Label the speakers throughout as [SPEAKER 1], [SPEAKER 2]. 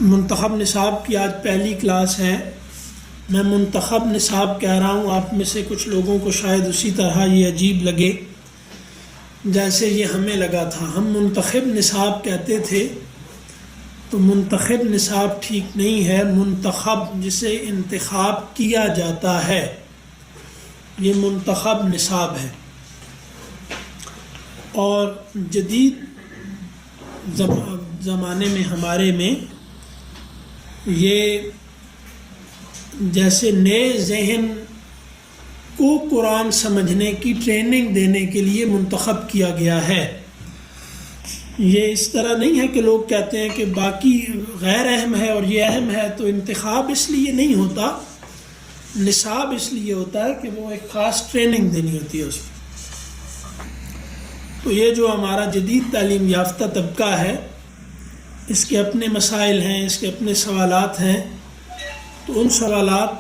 [SPEAKER 1] منتخب نصاب کی آج پہلی کلاس ہے۔ میں منتخب نصاب کہہ رہا ہوں، آپ میں سے کچھ لوگوں کو شاید اسی طرح یہ عجیب لگے جیسے یہ ہمیں لگا تھا۔ ہم منتخب نصاب کہتے تھے، تو منتخب نصاب ٹھیک نہیں ہے، منتخب جسے انتخاب کیا جاتا ہے یہ منتخب نصاب ہے۔ اور جدید زمانے میں ہمارے میں یہ جیسے نئے ذہن کو قرآن سمجھنے کی ٹریننگ دینے کے لیے منتخب کیا گیا ہے۔ یہ اس طرح نہیں ہے کہ لوگ کہتے ہیں کہ باقی غیر اہم ہے اور یہ اہم ہے، تو انتخاب اس لیے نہیں ہوتا، نصاب اس لیے ہوتا ہے کہ وہ ایک خاص ٹریننگ دینی ہوتی ہے اس میں۔ تو یہ جو ہمارا جدید تعلیم یافتہ طبقہ ہے، اس کے اپنے مسائل ہیں، اس کے اپنے سوالات ہیں، تو ان سوالات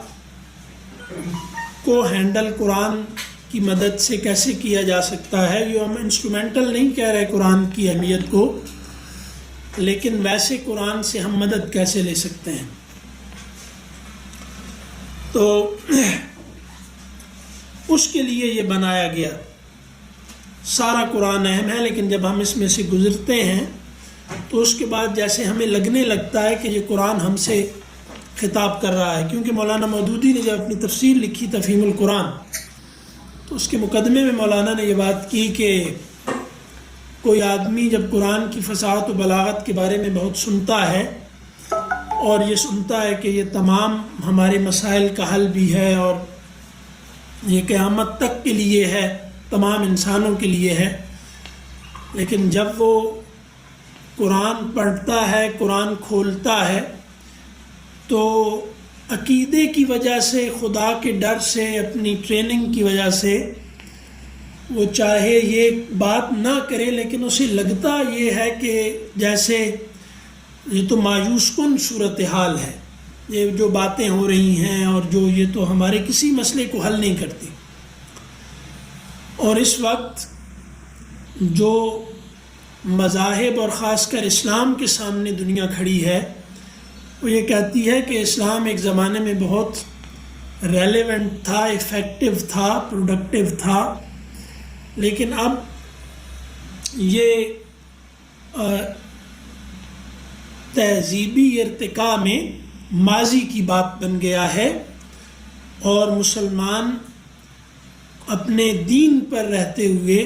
[SPEAKER 1] کو ہینڈل قرآن کی مدد سے کیسے کیا جا سکتا ہے۔ یہ ہم انسٹرومنٹل نہیں کہہ رہے قرآن کی اہمیت کو، لیکن ویسے قرآن سے ہم مدد کیسے لے سکتے ہیں۔ تو اس کے لیے یہ بنایا گیا۔ سارا قرآن اہم ہے، لیکن جب ہم اس میں سے گزرتے ہیں تو اس کے بعد جیسے ہمیں لگنے لگتا ہے کہ یہ قرآن ہم سے خطاب کر رہا ہے، کیونکہ مولانا مودودی نے جب اپنی تفسیر لکھی تفہیم القرآن، تو اس کے مقدمے میں مولانا نے یہ بات کی کہ کوئی آدمی جب قرآن کی فصاحت و بلاغت کے بارے میں بہت سنتا ہے اور یہ سنتا ہے کہ یہ تمام ہمارے مسائل کا حل بھی ہے اور یہ قیامت تک کے لیے ہے، تمام انسانوں کے لیے ہے، لیکن جب وہ قرآن پڑھتا ہے، قرآن کھولتا ہے، تو عقیدے کی وجہ سے، خدا کے ڈر سے، اپنی ٹریننگ کی وجہ سے وہ چاہے یہ بات نہ کرے، لیکن اسے لگتا یہ ہے کہ جیسے یہ تو مایوس کن صورتحال ہے، یہ جو باتیں ہو رہی ہیں اور جو یہ تو ہمارے کسی مسئلے کو حل نہیں کرتی۔ اور اس وقت جو مذاہب اور خاص کر اسلام کے سامنے دنیا کھڑی ہے، وہ یہ کہتی ہے کہ اسلام ایک زمانے میں بہت ریلیونٹ تھا، افیکٹو تھا، پروڈکٹیو تھا، لیکن اب یہ تہذیبی ارتقاء میں ماضی کی بات بن گیا ہے، اور مسلمان اپنے دین پر رہتے ہوئے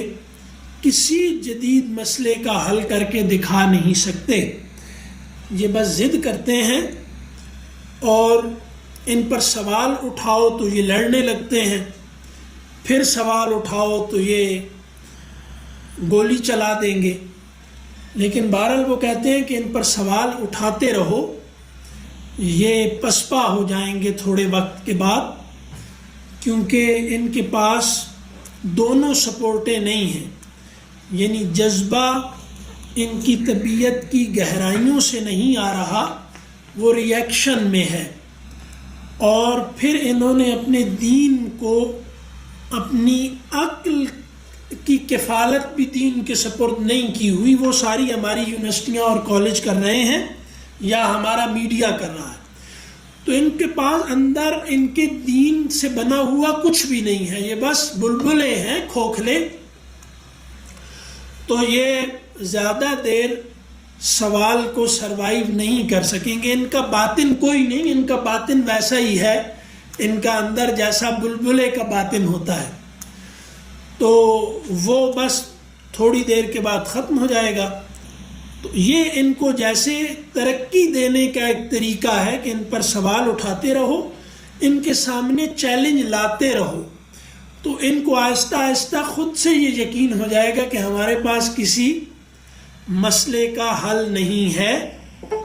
[SPEAKER 1] کسی جدید مسئلے کا حل کر کے دکھا نہیں سکتے۔ یہ بس ضد کرتے ہیں، اور ان پر سوال اٹھاؤ تو یہ لڑنے لگتے ہیں، پھر سوال اٹھاؤ تو یہ گولی چلا دیں گے۔ لیکن بہرحال وہ کہتے ہیں کہ ان پر سوال اٹھاتے رہو، یہ پسپا ہو جائیں گے تھوڑے وقت کے بعد، کیونکہ ان کے پاس دونوں سپورٹیں نہیں ہیں، یعنی جذبہ ان کی طبیعت کی گہرائیوں سے نہیں آ رہا، وہ ری ایکشن میں ہے، اور پھر انہوں نے اپنے دین کو اپنی عقل کی کفالت بھی دین کے سپرد نہیں کی ہوئی، وہ ساری ہماری یونیورسٹیاں اور کالج کر رہے ہیں یا ہمارا میڈیا کر رہا ہے۔ تو ان کے پاس اندر ان کے دین سے بنا ہوا کچھ بھی نہیں ہے، یہ بس بلبلے ہیں، کھوکھلے۔ تو یہ زیادہ دیر سوال کو سروائیو نہیں کر سکیں گے۔ ان کا باطن کوئی نہیں، ان کا باطن ویسا ہی ہے، ان کا اندر جیسا بلبلے کا باطن ہوتا ہے، تو وہ بس تھوڑی دیر کے بعد ختم ہو جائے گا۔ تو یہ ان کو جیسے ترقی دینے کا ایک طریقہ ہے کہ ان پر سوال اٹھاتے رہو، ان کے سامنے چیلنج لاتے رہو، تو ان کو آہستہ آہستہ خود سے یہ یقین ہو جائے گا کہ ہمارے پاس کسی مسئلے کا حل نہیں ہے،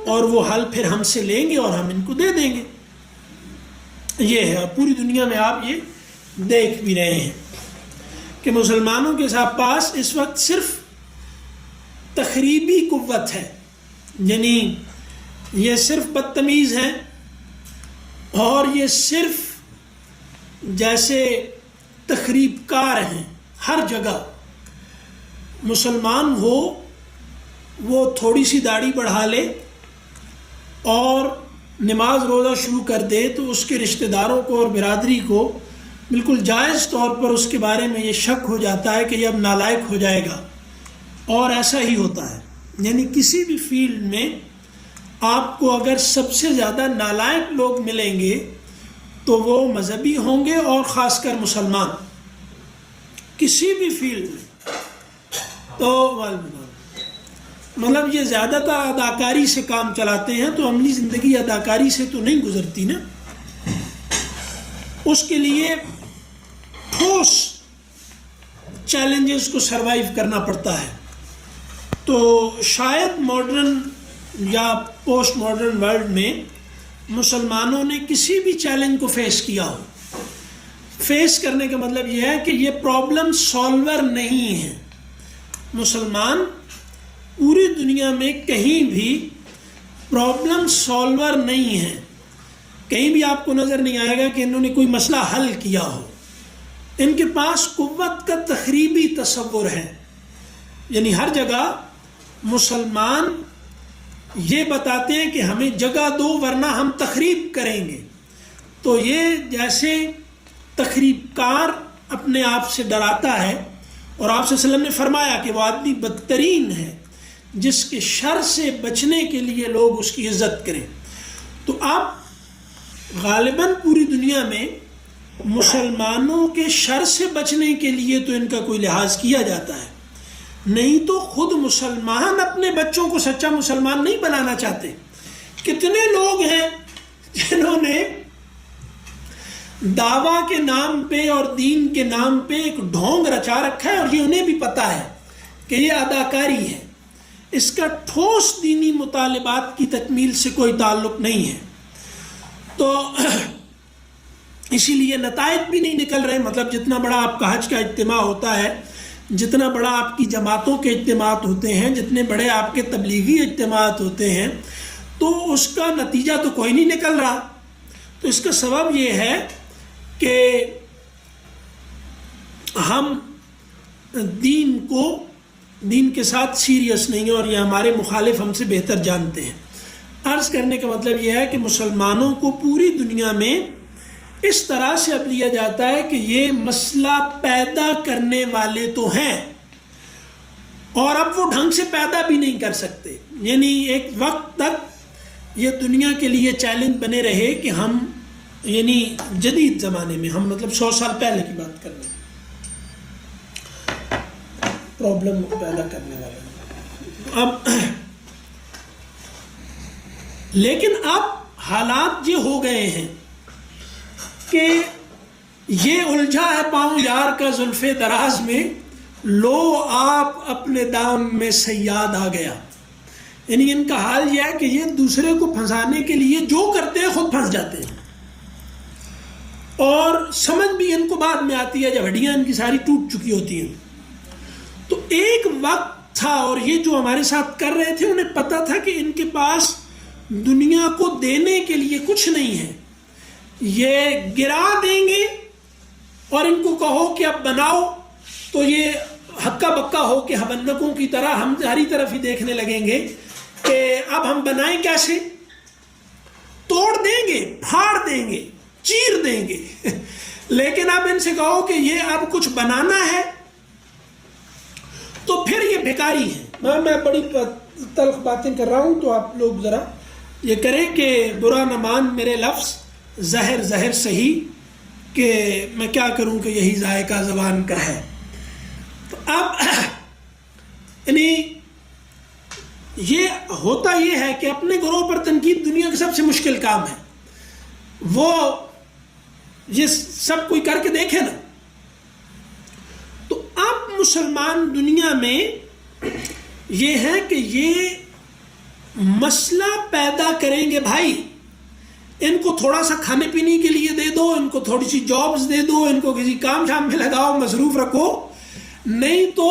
[SPEAKER 1] اور وہ حل پھر ہم سے لیں گے اور ہم ان کو دے دیں گے۔ یہ ہے، اور پوری دنیا میں آپ یہ دیکھ بھی رہے ہیں کہ مسلمانوں کے پاس اس وقت صرف تخریبی قوت ہے، یعنی یہ صرف بدتمیز ہیں، اور یہ صرف جیسے تخریب کار ہیں ہر جگہ۔ مسلمان ہو وہ تھوڑی سی داڑھی بڑھا لے اور نماز روزہ شروع کر دے تو اس کے رشتہ داروں کو اور برادری کو بالکل جائز طور پر اس کے بارے میں یہ شک ہو جاتا ہے کہ یہ اب نالائق ہو جائے گا، اور ایسا ہی ہوتا ہے۔ یعنی کسی بھی فیلڈ میں آپ کو اگر سب سے زیادہ نالائق لوگ ملیں گے تو وہ مذہبی ہوں گے، اور خاص کر مسلمان، کسی بھی فیلڈ میں۔ تو مطلب یہ زیادہ تر اداکاری سے کام چلاتے ہیں، تو عملی زندگی اداکاری سے تو نہیں گزرتی نا، اس کے لیے ٹھوس چیلنجز کو سروائیو کرنا پڑتا ہے۔ تو شاید ماڈرن یا پوسٹ ماڈرن ورلڈ میں مسلمانوں نے کسی بھی چیلنج کو فیس کیا ہو، فیس کرنے کا مطلب یہ ہے کہ یہ پرابلم سالور نہیں ہے۔ مسلمان پوری دنیا میں کہیں بھی پرابلم سالور نہیں ہے، کہیں بھی آپ کو نظر نہیں آئے گا کہ انہوں نے کوئی مسئلہ حل کیا ہو۔ ان کے پاس قوت کا تخریبی تصور ہے، یعنی ہر جگہ مسلمان یہ بتاتے ہیں کہ ہمیں جگہ دو ورنہ ہم تخریب کریں گے۔ تو یہ جیسے تخریب کار اپنے آپ سے ڈراتا ہے، اور آپ صلی اللہ علیہ وسلم نے فرمایا کہ وہ آدمی بدترین ہے جس کے شر سے بچنے کے لیے لوگ اس کی عزت کریں۔ تو آپ غالباً پوری دنیا میں مسلمانوں کے شر سے بچنے کے لیے تو ان کا کوئی لحاظ کیا جاتا ہے، نہیں تو خود مسلمان اپنے بچوں کو سچا مسلمان نہیں بنانا چاہتے۔ کتنے لوگ ہیں جنہوں نے دعویٰ کے نام پہ اور دین کے نام پہ ایک ڈھونگ رچا رکھا ہے، اور یہ انہیں بھی پتہ ہے کہ یہ اداکاری ہے، اس کا ٹھوس دینی مطالبات کی تکمیل سے کوئی تعلق نہیں ہے۔ تو اسی لیے نتائج بھی نہیں نکل رہے۔ مطلب جتنا بڑا آپ کا حج کا اجتماع ہوتا ہے، جتنا بڑا آپ کی جماعتوں کے اجتماعات ہوتے ہیں، جتنے بڑے آپ کے تبلیغی اجتماعات ہوتے ہیں، تو اس کا نتیجہ تو کوئی نہیں نکل رہا۔ تو اس کا سبب یہ ہے کہ ہم دین کے ساتھ سیریس نہیں ہیں، اور یہ ہمارے مخالف ہم سے بہتر جانتے ہیں۔ عرض کرنے کا مطلب یہ ہے کہ مسلمانوں کو پوری دنیا میں اس طرح سے اب لیا جاتا ہے کہ یہ مسئلہ پیدا کرنے والے تو ہیں، اور اب وہ ڈھنگ سے پیدا بھی نہیں کر سکتے۔ یعنی ایک وقت تک یہ دنیا کے لیے چیلنج بنے رہے کہ ہم، یعنی جدید زمانے میں ہم مطلب 100 سال پہلے کی بات کر رہے ہیں، پرابلم پیدا کرنے والے۔ اب لیکن اب حالات یہ ہو گئے ہیں کہ یہ الجھا ہے پاؤں یار کا زلف دراز میں، لو آپ اپنے دام میں صیاد آ گیا۔ یعنی ان کا حال یہ ہے کہ یہ دوسرے کو پھنسانے کے لیے جو کرتے ہیں خود پھنس جاتے ہیں، اور سمجھ بھی ان کو بعد میں آتی ہے جب ہڈیاں ان کی ساری ٹوٹ چکی ہوتی ہیں۔ تو ایک وقت تھا، اور یہ جو ہمارے ساتھ کر رہے تھے انہیں پتہ تھا کہ ان کے پاس دنیا کو دینے کے لیے کچھ نہیں ہے، یہ گرا دیں گے، اور ان کو کہو کہ اب بناؤ تو یہ ہکا بکا ہو کے ہبندکوں کی طرح ہم ہری طرف ہی دیکھنے لگیں گے کہ اب ہم بنائیں کیسے، توڑ دیں گے، پھاڑ دیں گے، چیر دیں گے۔ لیکن اب ان سے کہو کہ یہ اب کچھ بنانا ہے تو پھر یہ بیکاری ہے۔ میں بڑی تلخ باتیں کر رہا ہوں، تو آپ لوگ ذرا یہ کریں کہ برا نہ مان میرے لفظ، زہر زہر سہی، کہ میں کیا کروں کہ یہی ذائقہ زبان کا ہے۔ تو اب یعنی یہ ہوتا یہ ہے کہ اپنے گروہ پر تنقید دنیا کا سب سے مشکل کام ہے، وہ یہ سب کوئی کر کے دیکھے نا۔ تو اب مسلمان دنیا میں یہ ہے کہ یہ مسئلہ پیدا کریں گے، بھائی ان کو تھوڑا سا کھانے پینے کے لیے دے دو، ان کو تھوڑی سی جابز دے دو، ان کو کسی کام شام میں لگاؤ، مصروف رکھو، نہیں تو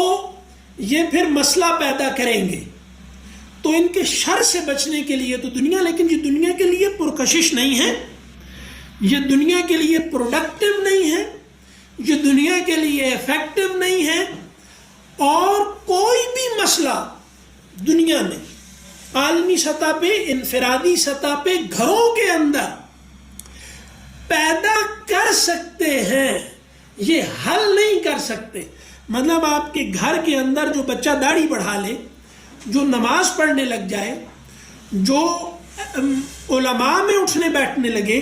[SPEAKER 1] یہ پھر مسئلہ پیدا کریں گے۔ تو ان کے شر سے بچنے کے لیے تو دنیا، لیکن یہ دنیا کے لیے پرکشش نہیں ہے، یہ دنیا کے لیے پروڈکٹیو نہیں ہے، یہ دنیا کے لیے افیکٹو نہیں ہے، اور کوئی بھی مسئلہ دنیا میں عالمی سطح پہ، انفرادی سطح پہ، گھروں کے اندر پیدا کر سکتے ہیں، یہ حل نہیں کر سکتے. مطلب آپ کے گھر کے اندر جو بچہ داڑھی بڑھا لے، جو نماز پڑھنے لگ جائے، جو علماء میں اٹھنے بیٹھنے لگے،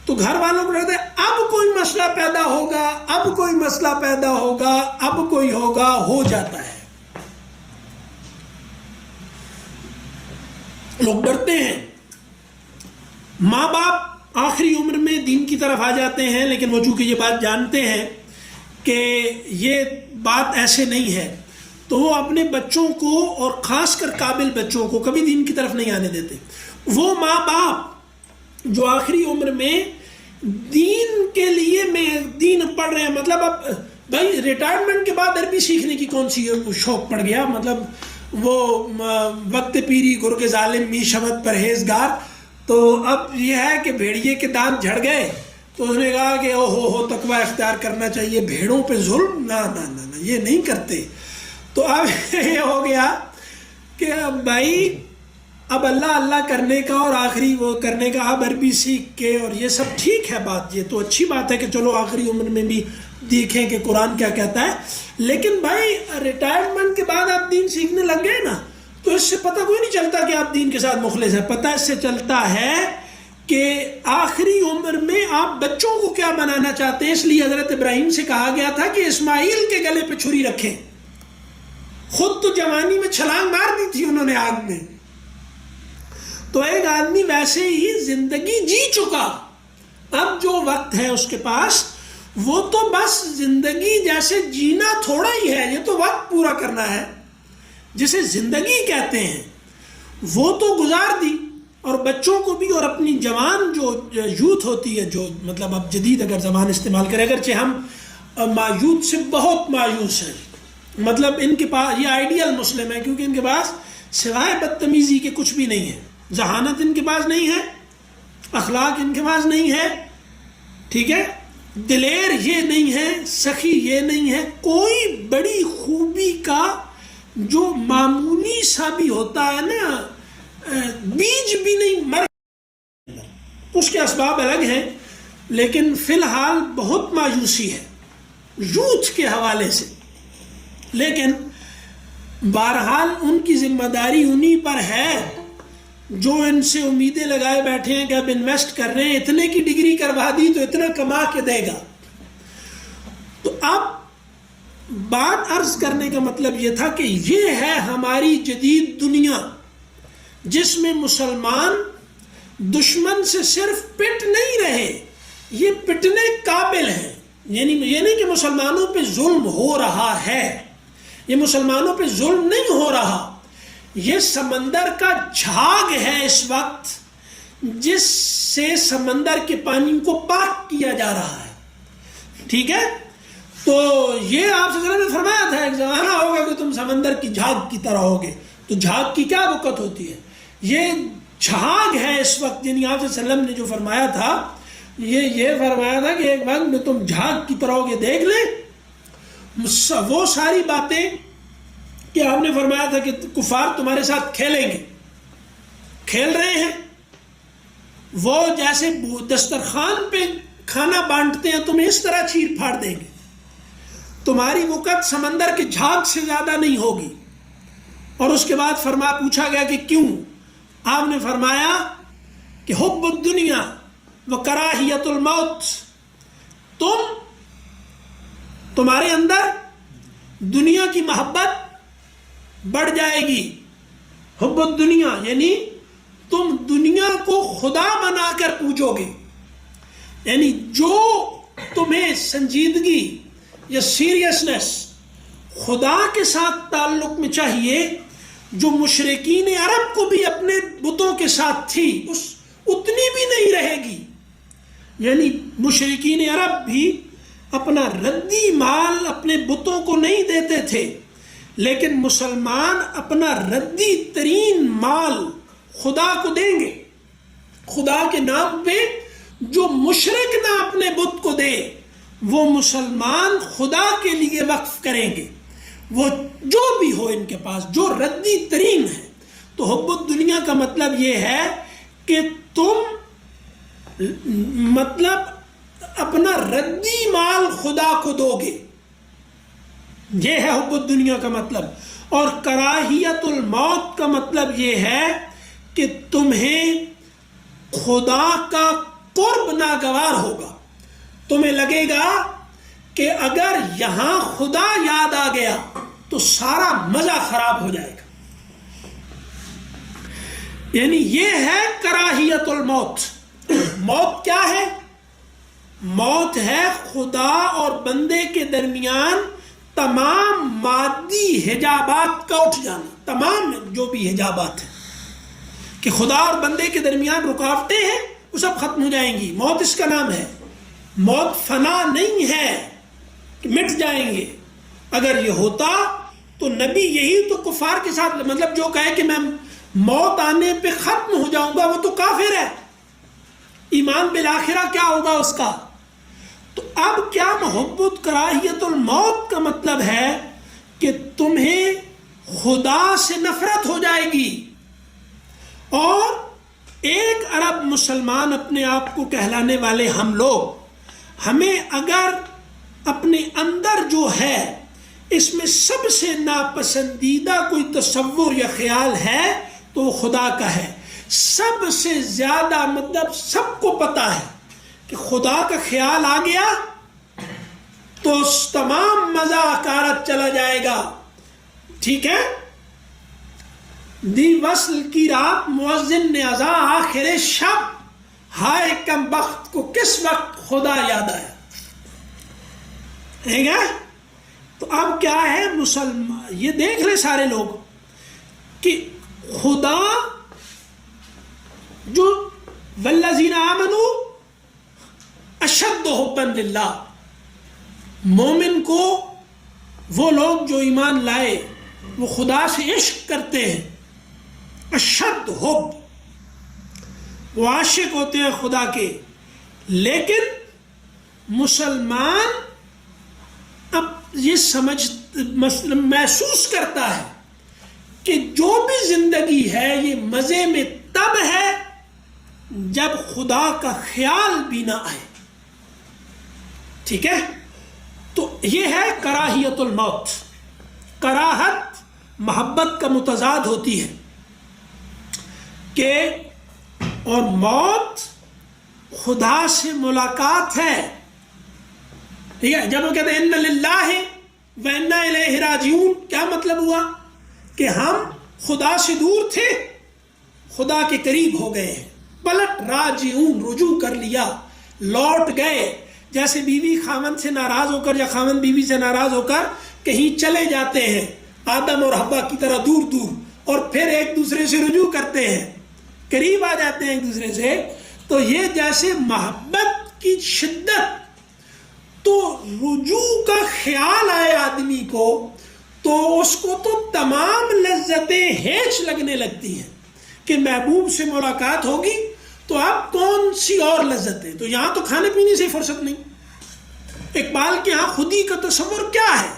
[SPEAKER 1] تو گھر والوں کو لگتا ہے اب کوئی مسئلہ پیدا ہوگا، اب کوئی مسئلہ پیدا ہوگا، اب کوئی ہوگا، ہو جاتا ہے. لوگ ڈرتے ہیں. ماں باپ آخری عمر میں دین کی طرف آ جاتے ہیں، لیکن وہ چونکہ یہ بات جانتے ہیں کہ یہ بات ایسے نہیں ہے، تو وہ اپنے بچوں کو، اور خاص کر قابل بچوں کو، کبھی دین کی طرف نہیں آنے دیتے. وہ ماں باپ جو آخری عمر میں دین کے لیے میں دین پڑھ رہے ہیں، مطلب اب بھائی ریٹائرمنٹ کے بعد عربی سیکھنے کی کون سی شوق پڑ گیا، مطلب وہ وقت پیری گرگ ظالم می شود پرہیزگار. تو اب یہ ہے کہ بھیڑیے کے دانت جھڑ گئے، تو اس نے کہا کہ او ہو تقوی اختیار کرنا چاہیے، بھیڑوں پہ ظلم نہ نہ نہ یہ نہیں کرتے. تو اب یہ ہو گیا کہ بھائی اب اللہ اللہ کرنے کا اور آخری وہ کرنے کا، اب عربی سیکھ کے، اور یہ سب ٹھیک ہے بات، یہ تو اچھی بات ہے کہ چلو آخری عمر میں بھی دیکھیں کہ قرآن کیا کہتا ہے. لیکن بھائی ریٹائرمنٹ کے بعد آپ دین سیکھنے لگ گئے نا، تو اس سے پتہ کوئی نہیں چلتا کہ آپ دین کے ساتھ مخلص ہیں. پتہ اس سے چلتا ہے کہ آخری عمر میں آپ بچوں کو کیا بنانا چاہتے ہیں. اس لیے حضرت ابراہیم سے کہا گیا تھا کہ اسماعیل کے گلے پہ چھری رکھیں. خود تو جوانی میں چھلانگ مار دی تھی انہوں نے آگ میں. تو ایک آدمی ویسے ہی زندگی جی چکا، اب جو وقت ہے اس کے پاس، وہ تو بس زندگی جیسے جینا تھوڑا ہی ہے، یہ تو وقت پورا کرنا ہے. جسے زندگی کہتے ہیں وہ تو گزار دی. اور بچوں کو بھی، اور اپنی جوان جو یوتھ ہوتی ہے، جو مطلب اب جدید اگر زبان استعمال کریں، اگرچہ ہم یوتھ سے بہت مایوس ہیں، مطلب ان کے پاس یہ آئیڈیل مسلم ہے، کیونکہ ان کے پاس سوائے بدتمیزی کے کچھ بھی نہیں ہے. ذہانت ان کے پاس نہیں ہے، اخلاق ان کے پاس نہیں ہے، ٹھیک ہے، دلیر یہ نہیں ہے، سخی یہ نہیں ہے، کوئی بڑی خوبی کا جو معمولی سا بھی ہوتا ہے نا بیج بھی نہیں مر. اس کے اسباب الگ ہیں، لیکن فی الحال بہت مایوسی ہے یوتھ کے حوالے سے. لیکن بہرحال ان کی ذمہ داری انہی پر ہے جو ان سے امیدیں لگائے بیٹھے ہیں کہ اب انویسٹ کر رہے ہیں، اتنے کی ڈگری کروا دی تو اتنا کما کے دے گا. تو اب بات عرض کرنے کا مطلب یہ تھا کہ یہ ہے ہماری جدید دنیا، جس میں مسلمان دشمن سے صرف پٹ نہیں رہے، یہ پٹنے قابل ہیں. یعنی یہ نہیں کہ مسلمانوں پہ ظلم ہو رہا ہے، یہ مسلمانوں پہ ظلم نہیں ہو رہا، یہ سمندر کا جھاگ ہے اس وقت، جس سے سمندر کے پانی کو پاک کیا جا رہا ہے. ٹھیک ہے، تو یہ آپ سے نے فرمایا تھا ایک زمانہ ہوگا کہ تم سمندر کی جھاگ کی طرح ہوگے. تو جھاگ کی کیا وقت ہوتی ہے؟ یہ جھاگ ہے اس وقت. یعنی آپ صلی اللہ علیہ وسلم نے جو فرمایا تھا، یہ فرمایا تھا کہ ایک وقت میں تم جھاگ کی طرح ہوگے. دیکھ لیں وہ ساری باتیں کہ آپ نے فرمایا تھا کہ کفار تمہارے ساتھ کھیلیں گے، کھیل رہے ہیں. وہ جیسے دسترخوان پہ کھانا بانٹتے ہیں تمہیں اس طرح چیر پھاڑ دیں گے. تمہاری وقت سمندر کے جھاگ سے زیادہ نہیں ہوگی. اور اس کے بعد پوچھا گیا کہ کیوں؟ آپ نے فرمایا کہ حب الدنیا و کراہیت الموت، تمہارے اندر دنیا کی محبت بڑھ جائے گی. حب الدنیا یعنی تم دنیا کو خدا بنا کر پوجو گے. یعنی جو تمہیں سنجیدگی یا سیریسنس خدا کے ساتھ تعلق میں چاہیے، جو مشرکین عرب کو بھی اپنے بتوں کے ساتھ تھی، اتنی بھی نہیں رہے گی. یعنی مشرکین عرب بھی اپنا ردی مال اپنے بتوں کو نہیں دیتے تھے، لیکن مسلمان اپنا ردی ترین مال خدا کو دیں گے. خدا کے نام پہ جو مشرک نہ اپنے بت کو دے، وہ مسلمان خدا کے لیے وقف کریں گے. وہ جو بھی ہو ان کے پاس جو ردی ترین ہے. تو حب الدنیا کا مطلب یہ ہے کہ تم مطلب اپنا ردی مال خدا کو دو گے، یہ ہے حب الدنیا کا مطلب. اور کراہیت الموت کا مطلب یہ ہے کہ تمہیں خدا کا قرب ناگوار ہوگا. تمہیں لگے گا کہ اگر یہاں خدا یاد آ گیا تو سارا مزہ خراب ہو جائے گا. یعنی یہ ہے کراہیت الموت. موت کیا ہے؟ موت ہے خدا اور بندے کے درمیان تمام مادی حجابات کا اٹھ جانا. تمام جو بھی حجابات ہیں کہ خدا اور بندے کے درمیان رکاوٹیں ہیں وہ سب ختم ہو جائیں گی. موت اس کا نام ہے. موت فنا نہیں ہے کہ مٹ جائیں گے. اگر یہ ہوتا تو نبی یہی تو کفار کے ساتھ مطلب جو کہے کہ میں موت آنے پہ ختم ہو جاؤں گا وہ تو کافر ہے. ایمان بالآخرہ کیا ہوگا اس کا؟ تو اب کیا محبت کراہیت الموت کا مطلب ہے کہ تمہیں خدا سے نفرت ہو جائے گی. اور 1 ارب مسلمان اپنے آپ کو کہلانے والے ہم لوگ، ہمیں اگر اپنے اندر جو ہے اس میں سب سے ناپسندیدہ کوئی تصور یا خیال ہے تو وہ خدا کا ہے. سب سے زیادہ مطلب سب کو پتا ہے کہ خدا کا خیال آ گیا تو تمام مزہ اکارت چلا جائے گا. ٹھیک ہے؟ دی وصل کی رات مؤذن نے اذاں آخر شب، ہائے کم بخت کو کس وقت خدا یاد آیا. ٹھیک ہے؟ تو اب کیا ہے مسلمان یہ دیکھ لیں سارے لوگ کہ خدا جو والذین آمنوا اشد حبا للہ، مومن کو وہ لوگ جو ایمان لائے وہ خدا سے عشق کرتے ہیں. اشد حب، وہ عاشق ہوتے ہیں خدا کے. لیکن مسلمان اب یہ محسوس کرتا ہے کہ جو بھی زندگی ہے یہ مزے میں تب ہے جب خدا کا خیال بھی نہ آئے. ٹھیک ہے؟ تو یہ ہے کراہیت الموت. کراہت محبت کا متضاد ہوتی ہے کہ اور موت خدا سے ملاقات ہے. ٹھیک ہے؟ جب وہ کہتے ہیں ان للہ و انا الیہ راجعون، کیا مطلب ہوا؟ کہ ہم خدا سے دور تھے، خدا کے قریب ہو گئے ہیں. پلٹ راجعون، رجوع کر لیا، لوٹ گئے. جیسے بیوی خاوند سے ناراض ہو کر یا خاوند بیوی سے ناراض ہو کر کہیں چلے جاتے ہیں آدم اور حوا کی طرح دور دور، اور پھر ایک دوسرے سے رجوع کرتے ہیں، قریب آ جاتے ہیں ایک دوسرے سے. تو یہ جیسے محبت کی شدت، تو رجوع کا خیال آئے آدمی کو تو اس کو تو تمام لذتیں ہیچ لگنے لگتی ہیں کہ محبوب سے ملاقات ہوگی تو اب کون سی اور لذتیں. تو یہاں تو کھانے پینے سے فرصت نہیں. اقبال کے ہاں خودی کا تصور کیا ہے؟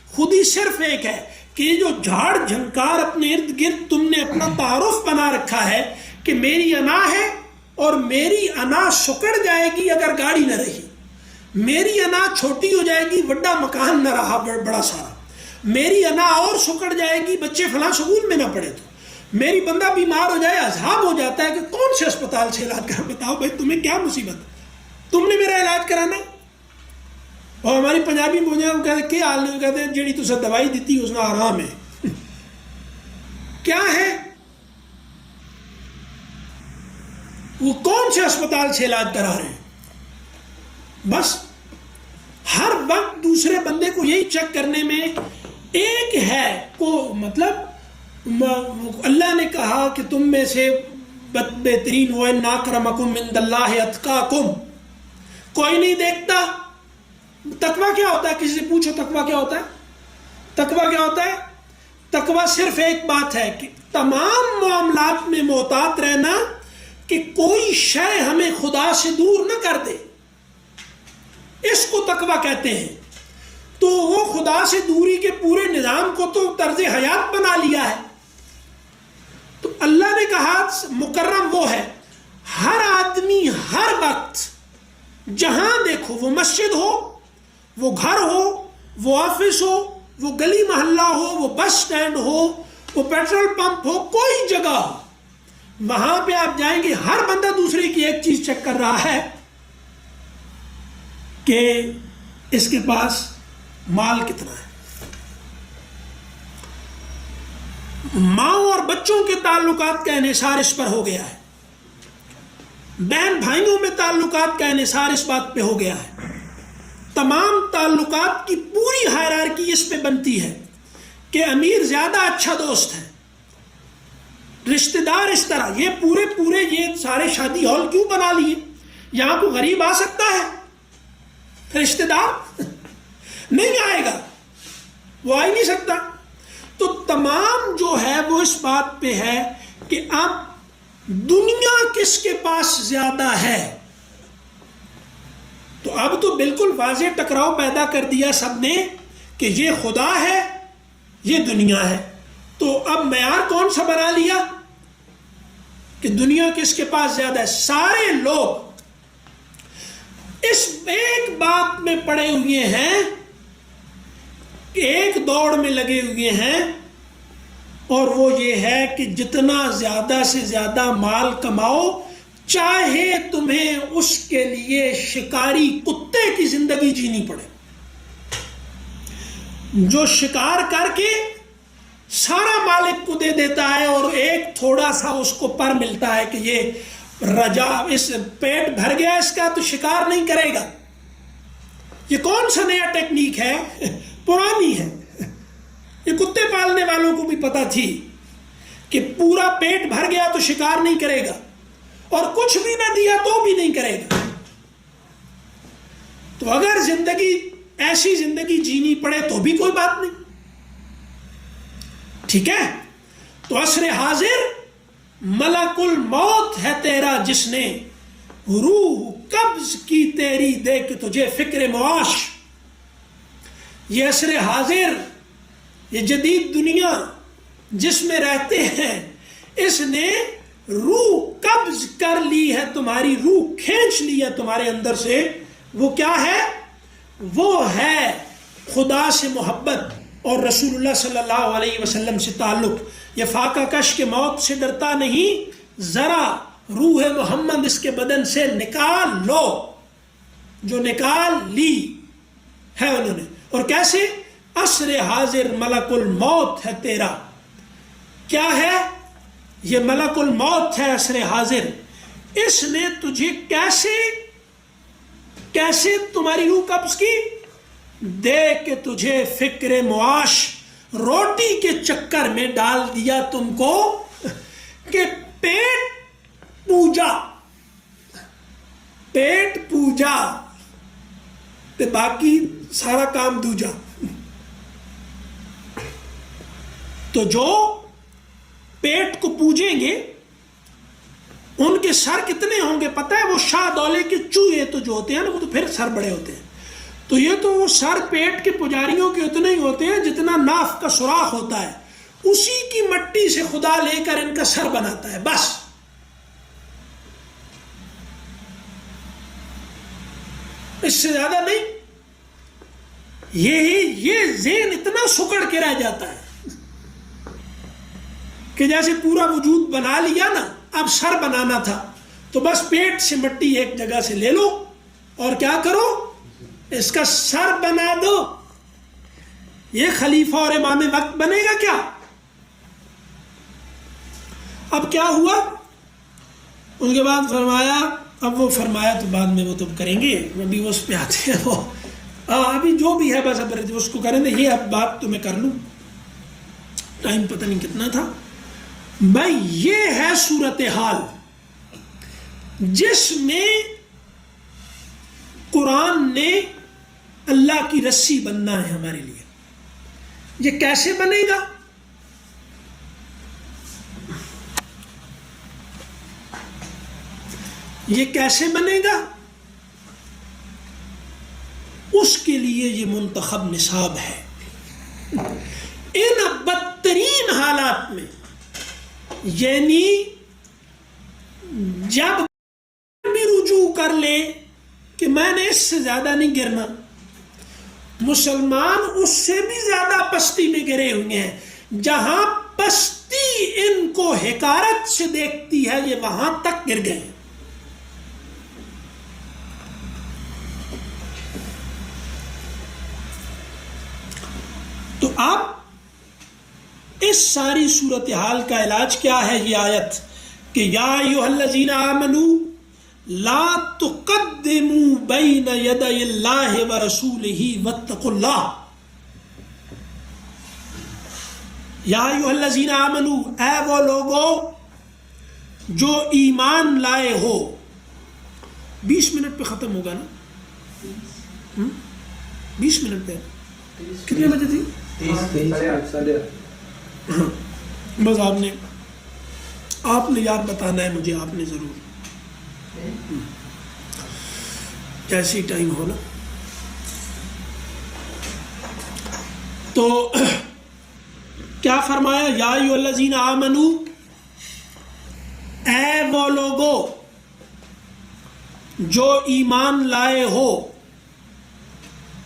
[SPEAKER 1] خودی صرف ایک ہے کہ یہ جو جھاڑ جھنکار اپنے ارد گرد تم نے اپنا تعارف بنا رکھا ہے کہ میری انا ہے اور میری انا سکڑ جائے گی اگر گاڑی نہ رہی، میری انا چھوٹی ہو جائے گی بڑا مکان نہ رہا بڑا سارا، میری انا اور سکڑ جائے گی بچے فلاں سکول میں نہ پڑے، تو میری بندہ بیمار ہو جائے عذاب ہو جاتا ہے کہ کون سے اسپتال سے علاج کرا. بتاؤ بھائی تمہیں کیا مصیبت، تم نے میرا علاج کرانا ہے. اور ہماری پنجابی بولے وہ کہتے کیا حال نہیں، کہتے ہیں جیڑی تسے دوائی دیتی اس میں آرام ہے. کیا ہے وہ کون سے اسپتال سے علاج کرا رہے ہیں؟ بس ہر وقت دوسرے بندے کو یہی چیک کرنے میں ایک ہے کو مطلب اللہ نے کہا کہ تم میں سے بہترین وہ ان اکرمکم عند اللہ اتقاکم. کوئی نہیں دیکھتا تقویٰ کیا ہوتا ہے. کسی سے پوچھو تقویٰ کیا ہوتا ہے؟ تقویٰ کیا ہوتا ہے؟ تقویٰ صرف ایک بات ہے کہ تمام معاملات میں محتاط رہنا کہ کوئی شے ہمیں خدا سے دور نہ کر دے. اس کو تقویٰ کہتے ہیں. تو وہ خدا سے دوری کے پورے نظام کو تو طرز حیات بنا لیا ہے. اللہ نے کہا مکرم وہ ہے ہر آدمی ہر وقت جہاں دیکھو، وہ مسجد ہو، وہ گھر ہو، وہ آفس ہو، وہ گلی محلہ ہو، وہ بس سٹینڈ ہو، وہ پیٹرول پمپ ہو، کوئی جگہ ہو، وہاں پہ آپ جائیں گے ہر بندہ دوسرے کی ایک چیز چیک کر رہا ہے کہ اس کے پاس مال کتنا ہے۔ ماؤں اور بچوں کے تعلقات کا انحصار اس پر ہو گیا ہے، بہن بھائیوں میں تعلقات کا انحصار اس بات پہ ہو گیا ہے، تمام تعلقات کی پوری ہائرارکی اس پہ بنتی ہے کہ امیر زیادہ اچھا دوست ہے، رشتہ دار اس طرح، یہ پورے یہ سارے شادی ہال کیوں بنا لیے؟ یہاں کو غریب آ سکتا ہے، رشتہ دار نہیں آئے گا، وہ آ ہی نہیں سکتا۔ تو تمام جو ہے وہ اس بات پہ ہے کہ اب دنیا کس کے پاس زیادہ ہے۔ تو اب تو بالکل واضح ٹکراؤ پیدا کر دیا سب نے کہ یہ خدا ہے، یہ دنیا ہے۔ تو اب معیار کون سا بنا لیا کہ دنیا کس کے پاس زیادہ ہے؟ سارے لوگ اس ایک بات میں پڑے ہوئے ہیں، ایک دوڑ میں لگے ہوئے ہیں، اور وہ یہ ہے کہ جتنا زیادہ سے زیادہ مال کماؤ، چاہے تمہیں اس کے لیے شکاری کتے کی زندگی جینی پڑے، جو شکار کر کے سارا مالک کو دے دیتا ہے اور ایک تھوڑا سا اس کو پر ملتا ہے کہ یہ رجا، اس پیٹ بھر گیا اس کا، تو شکار نہیں کرے گا۔ یہ کون سا نیا ٹیکنیک ہے؟ پرانی ہے، یہ کتے پالنے والوں کو بھی پتا تھی کہ پورا پیٹ بھر گیا تو شکار نہیں کرے گا، اور کچھ بھی نہ دیا تو بھی نہیں کرے گا۔ تو اگر زندگی ایسی زندگی جینی پڑے تو بھی کوئی بات نہیں، ٹھیک ہے۔ تو عصر حاضر ملک الموت ہے تیرا، جس نے روح قبض کی تیری، دیکھ تجھے فکر معاش۔ یہ عصر حاضر، یہ جدید دنیا جس میں رہتے ہیں، اس نے روح قبض کر لی ہے، تمہاری روح کھینچ لی ہے تمہارے اندر سے۔ وہ کیا ہے؟ وہ ہے خدا سے محبت اور رسول اللہ صلی اللہ علیہ وسلم سے تعلق۔ یہ فاقہ کش کے موت سے ڈرتا نہیں، ذرا روح محمد اس کے بدن سے نکال لو، جو نکال لی ہے انہوں نے۔ اور کیسے؟ عصر حاضر ملک الموت ہے تیرا۔ کیا ہے یہ؟ ملک الموت ہے عصر حاضر۔ اس نے تجھے کیسے تمہاری روح قبض کی؟ دے کہ تجھے فکر معاش، روٹی کے چکر میں ڈال دیا تم کو کہ پیٹ پوجا تے باقی سارا کام دوجا۔ تو جو پیٹ کو پوجیں گے ان کے سر کتنے ہوں گے پتہ ہے؟ وہ شاہ دولے کے چوہے تو جو ہوتے ہیں نا، وہ تو پھر سر بڑے ہوتے ہیں۔ تو یہ تو وہ سر پیٹ کے پجاریوں کے اتنے ہی ہوتے ہیں جتنا ناف کا سوراخ ہوتا ہے، اسی کی مٹی سے خدا لے کر ان کا سر بناتا ہے، بس۔ اس سے زیادہ نہیں۔ یہ ذہن اتنا سکڑ کے رہ جاتا ہے کہ جیسے پورا وجود بنا لیا نا، اب سر بنانا تھا تو بس پیٹ سے مٹی ایک جگہ سے لے لو اور کیا کرو، اس کا سر بنا دو۔ یہ خلیفہ اور امام وقت بنے گا کیا؟ اب کیا ہوا؟ ان کے بعد فرمایا، اب وہ فرمایا تو بعد میں وہ تو کریں گے، ابھی وہ اس پہ آتے ہیں، وہ ابھی جو بھی ہے بس اب اس کو کریں گے۔ یہ اب بات تو میں کر لوں، ٹائم پتہ نہیں کتنا تھا بھائی۔ یہ ہے صورتحال جس میں قرآن نے اللہ کی رسی بننا ہے ہمارے لیے۔ یہ کیسے بنے گا؟ یہ کیسے بنے گا؟ اس کے لیے یہ منتخب نصاب ہے۔ ان بدترین حالات میں یعنی جب بھی رجوع کر لے کہ میں نے اس سے زیادہ نہیں گرنا، مسلمان اس سے بھی زیادہ پستی میں گرے ہوئے ہیں، جہاں پستی ان کو حقارت سے دیکھتی ہے یہ وہاں تک گر گئے۔ تو اب اس ساری صورتحال کا علاج کیا ہے؟ یہ آیت کہ یا ایھا الذین آمنوا لا تقدموا بین یدی اللہ ورسولہ واتقوا اللہ۔ یا ایھا الذین آمنوا، اے وہ لوگوں جو ایمان لائے ہو۔ 20 منٹ پہ ختم ہوگا نا؟ 20 منٹ پہ کتنے بجے تھی؟ بس آپ نے یار بتانا ہے مجھے، آپ نے ضرور جیسی ٹائم ہو نا۔ تو کیا فرمایا؟ یا ایھا الذین آمنوا، اے وہ لوگوں جو ایمان لائے ہو۔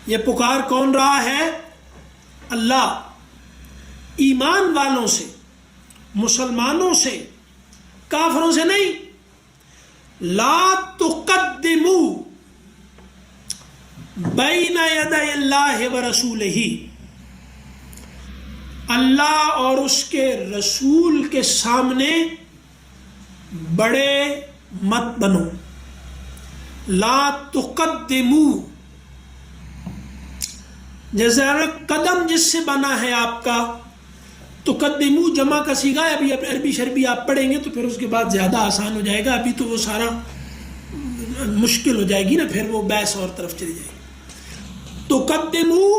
[SPEAKER 1] یہ پکار کون رہا ہے؟ اللہ۔ ایمان والوں سے، مسلمانوں سے، کافروں سے نہیں۔ لا تقدموا بین یدی اللہ ورسولہ، اللہ اور اس کے رسول کے سامنے بڑے مت بنو۔ لا تقدموا، جیسے قدم جس سے بنا ہے آپ کا، تقدموا جمع کا صیغہ ہے۔ ابھی عربی شربی آپ پڑھیں گے تو پھر اس کے بعد زیادہ آسان ہو جائے گا، ابھی تو وہ سارا مشکل ہو جائے گی نا، پھر وہ بحث اور طرف چلی جائے گی۔ تقدموا،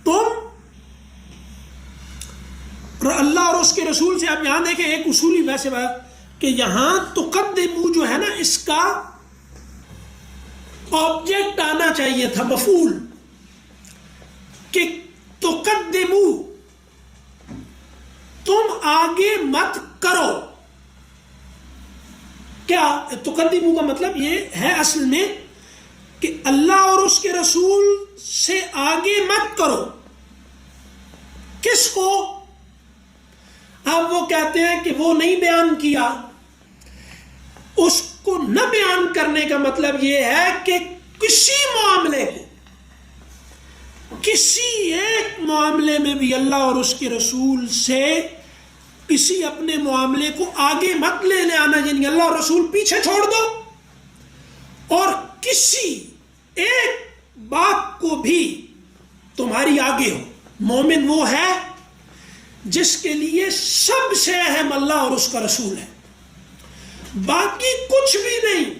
[SPEAKER 1] تم اور اللہ اور اس کے رسول سے۔ آپ یہاں دیکھیں ایک اصولی ویسے بات کہ یہاں تقدموا جو ہے نا، اس کا آبجیکٹ آنا چاہیے تھا، مفعول، کہ تقدموا تم آگے مت کرو۔ کیا تقدموا کا مطلب یہ ہے اصل میں کہ اللہ اور اس کے رسول سے آگے مت کرو۔ کس کو؟ اب وہ کہتے ہیں کہ وہ نہیں بیان کیا۔ اس کو نہ بیان کرنے کا مطلب یہ ہے کہ کسی معاملے کو، کسی ایک معاملے میں بھی اللہ اور اس کے رسول سے کسی اپنے معاملے کو آگے مت لے آنا، یعنی اللہ اور رسول پیچھے چھوڑ دو، اور کسی ایک بات کو بھی تمہاری آگے ہو۔ مومن وہ ہے جس کے لیے سب سے اہم اللہ اور اس کا رسول ہے، باقی کچھ بھی نہیں،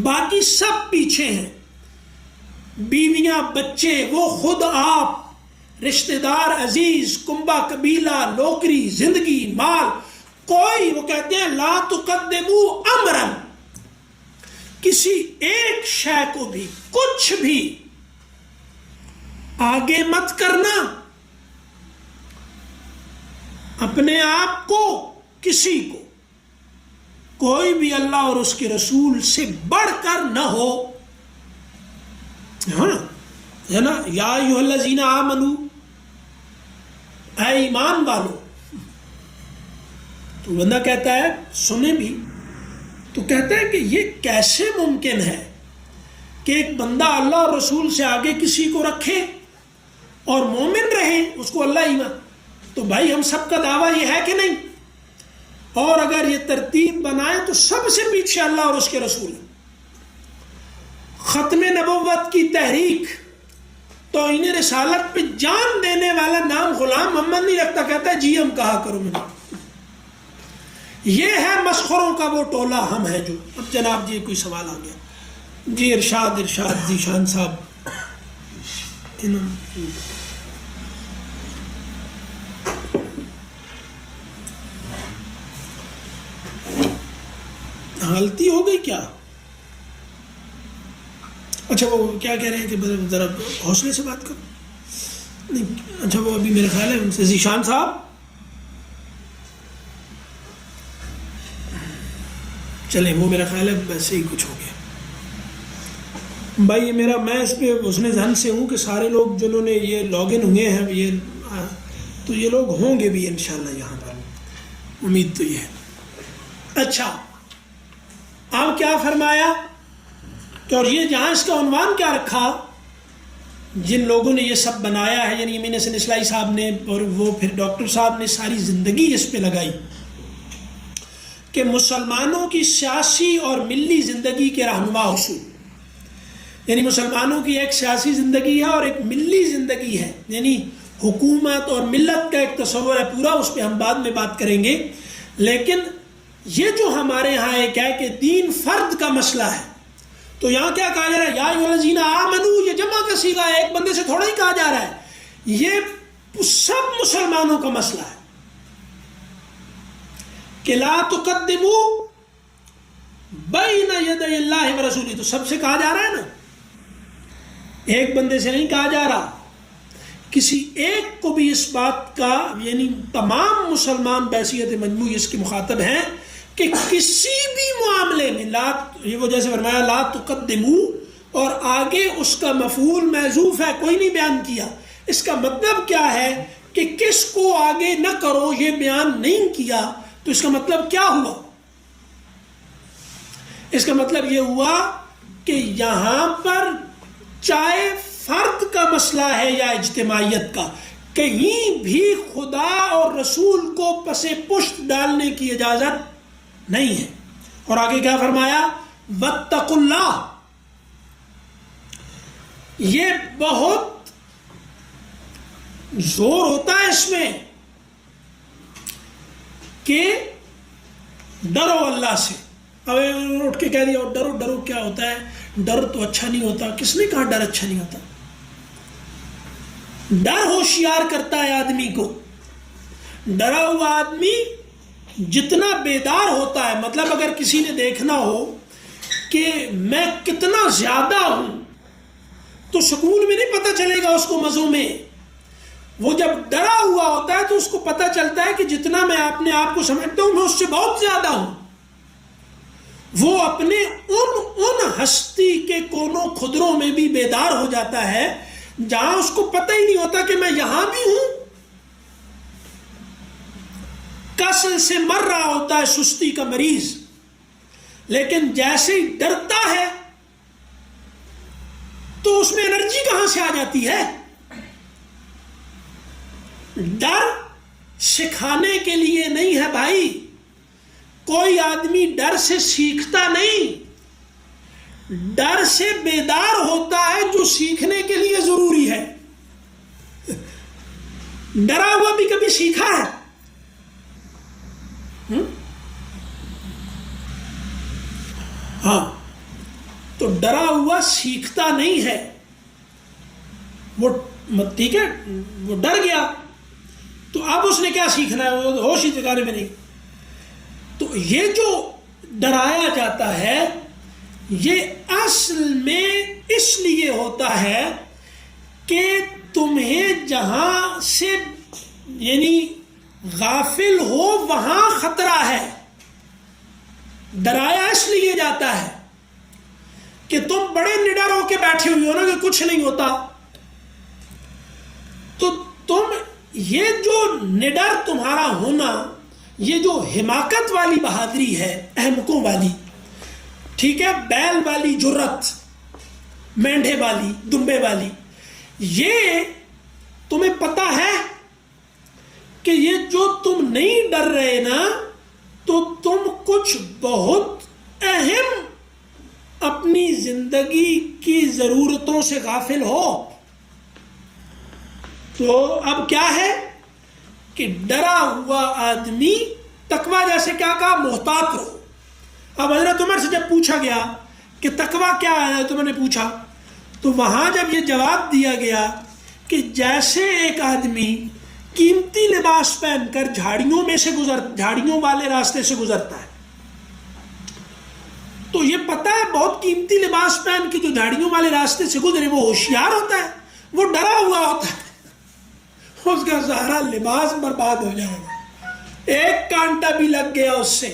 [SPEAKER 1] باقی سب پیچھے ہیں۔ بیویاں، بچے، وہ خود آپ، رشتہ دار، عزیز، کنبہ، قبیلہ، نوکری، زندگی، مال، کوئی، وہ کہتے ہیں لا تقدموا امرا، کسی ایک شے کو بھی، کچھ بھی آگے مت کرنا، اپنے آپ کو، کسی کو، کوئی بھی اللہ اور اس کے رسول سے بڑھ کر نہ ہو۔ ہاں ہے نا، یا ایھا الذین آمنوا، اے ایمان والو۔ تو بندہ کہتا ہے، سنے بھی تو کہتا ہے کہ یہ کیسے ممکن ہے کہ ایک بندہ اللہ اور رسول سے آگے کسی کو رکھے اور مومن رہے، اس کو اللہ ایمان۔ تو بھائی ہم سب کا دعویٰ یہ ہے کہ نہیں؟ اور اگر یہ ترتیب بنائے تو سب سے پیچھے اللہ اور اس کے رسول ہیں۔ ختم نبوت کی تحریک توہین رسالت پہ جان دینے والا نام غلام محمد نہیں رکھتا، کہتا ہے جی ہم کہا کرو میں۔ یہ ہے مسخروں کا وہ ٹولہ ہم ہیں جو۔ اب جناب جی کوئی سوال آ گیا جی، ارشاد جی شان صاحب۔ غلطی ہو گئی کیا؟ اچھا وہ کیا کہہ رہے ہیں کہ ذرا حوصلے سے بات کرو۔ نہیں اچھا وہ ابھی میرے خیال ہے ان سے ذیشان صاحب چلیں وہ میرا خیال ہے ویسے ہی کچھ ہو گیا بھائی. میں اس پہ حسن ذہن سے ہوں کہ سارے لوگ جنہوں نے یہ لاگ ان ہوئے ہیں تو یہ لوگ ہوں گے بھی انشاءاللہ یہاں پر, امید تو یہ ہے. اچھا اب کیا فرمایا کہ اور یہ جہاں اس کا عنوان کیا رکھا جن لوگوں نے یہ سب بنایا ہے, یعنی امین حسن اصلاحی صاحب نے اور وہ پھر ڈاکٹر صاحب نے ساری زندگی اس پہ لگائی کہ مسلمانوں کی سیاسی اور ملی زندگی کے رہنما اصول. یعنی مسلمانوں کی ایک سیاسی زندگی ہے اور ایک ملی زندگی ہے, یعنی حکومت اور ملت کا ایک تصور ہے پورا, اس پہ ہم بعد میں بات کریں گے. لیکن یہ جو ہمارے یہاں ایک ہے کہ دین فرد کا مسئلہ ہے, تو یہاں کیا کہا جا رہا ہے, یا ایھا الذین آمنوا, یہ جمع کا صیغہ ہے, ایک بندے سے تھوڑا ہی کہا جا رہا ہے, یہ سب مسلمانوں کا مسئلہ ہے کہ لا تقدموا بین یدی اللہ ورسولہ. تو سب سے کہا جا رہا ہے نا, ایک بندے سے نہیں کہا جا رہا, کسی ایک کو بھی اس بات کا, یعنی تمام مسلمان بحیثیت مجموعی اس کے مخاطب ہیں کہ کسی بھی معاملے میں یہ وہ جیسے فرمایا لا تقدموا, اور آگے اس کا مفعول محذوف ہے, کوئی نہیں بیان کیا. اس کا مطلب کیا ہے کہ کس کو آگے نہ کرو یہ بیان نہیں کیا. تو اس کا مطلب کیا ہوا؟ اس کا مطلب یہ ہوا کہ یہاں پر چاہے فرد کا مسئلہ ہے یا اجتماعیت کا, کہیں بھی خدا اور رسول کو پس پشت ڈالنے کی اجازت نہیں ہے. اور آگے کیا فرمایا, واتقوا اللہ. یہ بہت زور ہوتا ہے اس میں کہ ڈرو اللہ سے. اب اٹھ کے کہہ دیا ڈرو, ڈرو کیا ہوتا ہے, ڈر تو اچھا نہیں ہوتا. کس نے کہا ڈر اچھا نہیں ہوتا؟ ڈر ہوشیار کرتا ہے آدمی کو. ڈرا ہوا آدمی جتنا بیدار ہوتا ہے, مطلب اگر کسی نے دیکھنا ہو کہ میں کتنا زیادہ ہوں تو سکون میں نہیں پتہ چلے گا اس کو, مزوں میں. وہ جب ڈرا ہوا ہوتا ہے تو اس کو پتہ چلتا ہے کہ جتنا میں اپنے آپ کو سمجھتا ہوں میں اس سے بہت زیادہ ہوں. وہ اپنے ان ہستی کے کونوں خدروں میں بھی بیدار ہو جاتا ہے جہاں اس کو پتہ ہی نہیں ہوتا کہ میں یہاں بھی ہوں. کسل سے مر رہا ہوتا ہے سستی کا مریض, لیکن جیسے ہی ڈرتا ہے تو اس میں انرجی کہاں سے آ جاتی ہے. ڈر سکھانے کے لیے نہیں ہے بھائی, کوئی آدمی ڈر سے سیکھتا نہیں, ڈر سے بیدار ہوتا ہے جو سیکھنے کے لیے ضروری ہے. ڈرا ہوا بھی کبھی سیکھا ہے؟ ہاں, تو ڈرا ہوا سیکھتا نہیں ہے. وہ ٹھیک ہے, وہ ڈر گیا تو اب اس نے کیا سیکھنا ہے, وہ ہوش ہی ٹھکانے میں نہیں. تو یہ جو ڈرایا جاتا ہے یہ اصل میں اس لیے ہوتا ہے کہ تمہیں جہاں سے یعنی غافل ہو وہاں خطرہ ہے. ڈرایا اس لیے جاتا ہے کہ تم بڑے نڈر ہو کے بیٹھے ہوئے ہو نا کہ کچھ نہیں ہوتا, تو تم یہ جو نڈر تمہارا ہونا, یہ جو حماقت والی بہادری ہے, احمقوں والی, ٹھیک ہے, بیل والی جرت, مینڈھے والی, دمبے والی, یہ تمہیں پتا ہے کہ یہ جو تم نہیں ڈر رہے نا تو تم کچھ بہت اہم اپنی زندگی کی ضرورتوں سے غافل ہو. تو اب کیا ہے کہ ڈرا ہوا آدمی, تقویٰ جیسے کیا کہا, محتاط رہو. اب حضرت عمر سے جب پوچھا گیا کہ تقویٰ کیا ہے, حضرت عمر نے پوچھا تو وہاں جب یہ جواب دیا گیا کہ جیسے ایک آدمی قیمتی لباس پہن کر جھاڑیوں والے راستے سے گزرتا ہے, تو یہ پتہ ہے بہت قیمتی لباس پہن کے جو جھاڑیوں والے راستے سے گزرے وہ ہوشیار ہوتا ہے, وہ ڈرا ہوا ہوتا ہے, اس کا سارا لباس برباد ہو جائے گا, ایک کانٹا بھی لگ گیا اس سے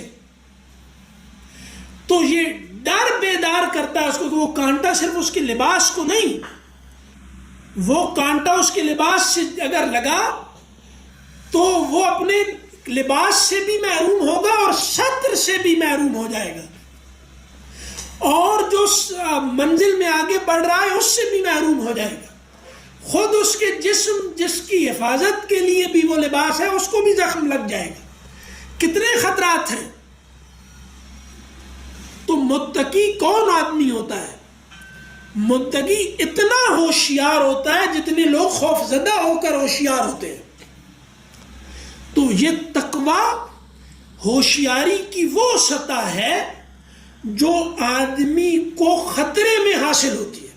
[SPEAKER 1] تو یہ ڈر بیدار کرتا ہے اس کو کہ وہ کانٹا صرف اس کے لباس کو نہیں، وہ کانٹا اس کے لباس سے اگر لگا تو وہ اپنے لباس سے بھی محروم ہوگا اور ستر سے بھی محروم ہو جائے گا، اور جو منزل میں آگے بڑھ رہا ہے اس سے بھی محروم ہو جائے گا، خود اس کے جسم جس کی حفاظت کے لیے بھی وہ لباس ہے اس کو بھی زخم لگ جائے گا۔ کتنے خطرات ہیں۔ تو متقی کون آدمی ہوتا ہے؟ متقی اتنا ہوشیار ہوتا ہے جتنے لوگ خوف زدہ ہو کر ہوشیار ہوتے ہیں۔ تو یہ تقویٰ ہوشیاری کی وہ سطح ہے جو آدمی کو خطرے میں حاصل ہوتی ہے۔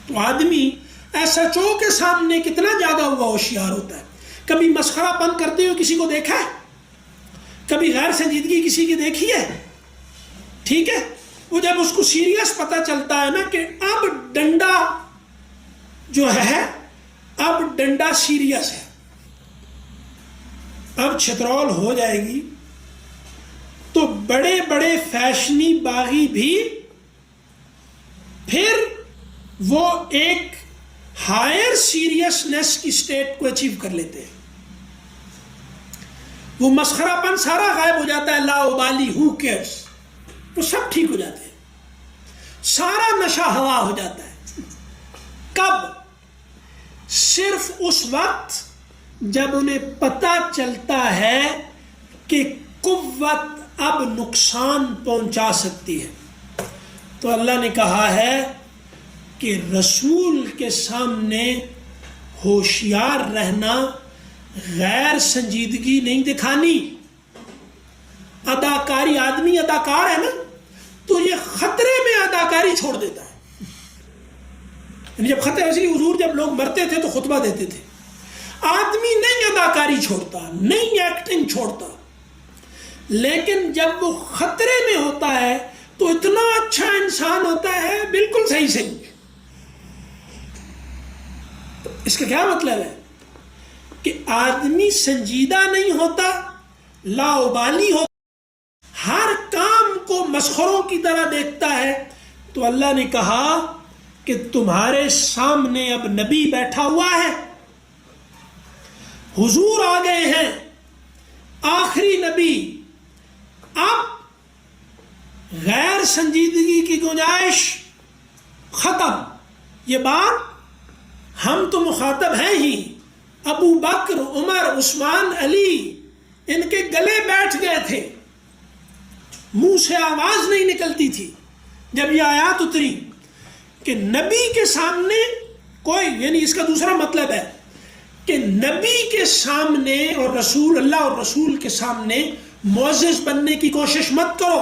[SPEAKER 1] تو آدمی ایسا چو کے سامنے کتنا زیادہ ہوا ہوشیار ہوتا ہے۔ کبھی مسخرہ پن کرتے ہوئے کسی کو دیکھا ہے؟ کبھی غیر سنجیدگی کسی کی دیکھی ہے؟ ٹھیک ہے، وہ جب اس کو سیریس پتہ چلتا ہے نا کہ اب ڈنڈا جو ہے، اب ڈنڈا سیریس ہے، اب چھترول ہو جائے گی، تو بڑے بڑے فیشنی باغی بھی پھر وہ ایک ہائر سیریسنس کی سٹیٹ کو اچیو کر لیتے ہیں۔ وہ مسخرہ پن سارا غائب ہو جاتا ہے، لا ابالی، ہو کیئرس، وہ سب ٹھیک ہو جاتے ہیں، سارا نشہ ہوا ہو جاتا ہے۔ کب؟ صرف اس وقت جب انہیں پتہ چلتا ہے کہ قوت اب نقصان پہنچا سکتی ہے۔ تو اللہ نے کہا ہے کہ رسول کے سامنے ہوشیار رہنا، غیر سنجیدگی نہیں دکھانی۔ اداکاری، آدمی اداکار ہے نا، تو یہ خطرے میں اداکاری چھوڑ دیتا ہے۔ یعنی جب خطرے، اس لیے حضور جب لوگ مرتے تھے تو خطبہ دیتے تھے، آدمی نہیں اداکاری چھوڑتا، نہیں ایکٹنگ چھوڑتا، لیکن جب وہ خطرے میں ہوتا ہے تو اتنا اچھا انسان ہوتا ہے، بالکل صحیح صحیح۔ اس کا کیا مطلب ہے؟ کہ آدمی سنجیدہ نہیں ہوتا، لا ابالی ہوتا، ہر کام کو مسخروں کی طرح دیکھتا ہے۔ تو اللہ نے کہا کہ تمہارے سامنے اب نبی بیٹھا ہوا ہے، حضور آ گئے ہیں، آخری نبی، اب غیر سنجیدگی کی گنجائش ختم۔ یہ بات ہم تو مخاطب ہیں ہی، ابو بکر، عمر، عثمان، علی ان کے گلے بیٹھ گئے تھے، منہ سے آواز نہیں نکلتی تھی جب یہ آیات اتری کہ نبی کے سامنے کوئی، یعنی اس کا دوسرا مطلب ہے کہ نبی کے سامنے اور رسول، اللہ اور رسول کے سامنے معزز بننے کی کوشش مت کرو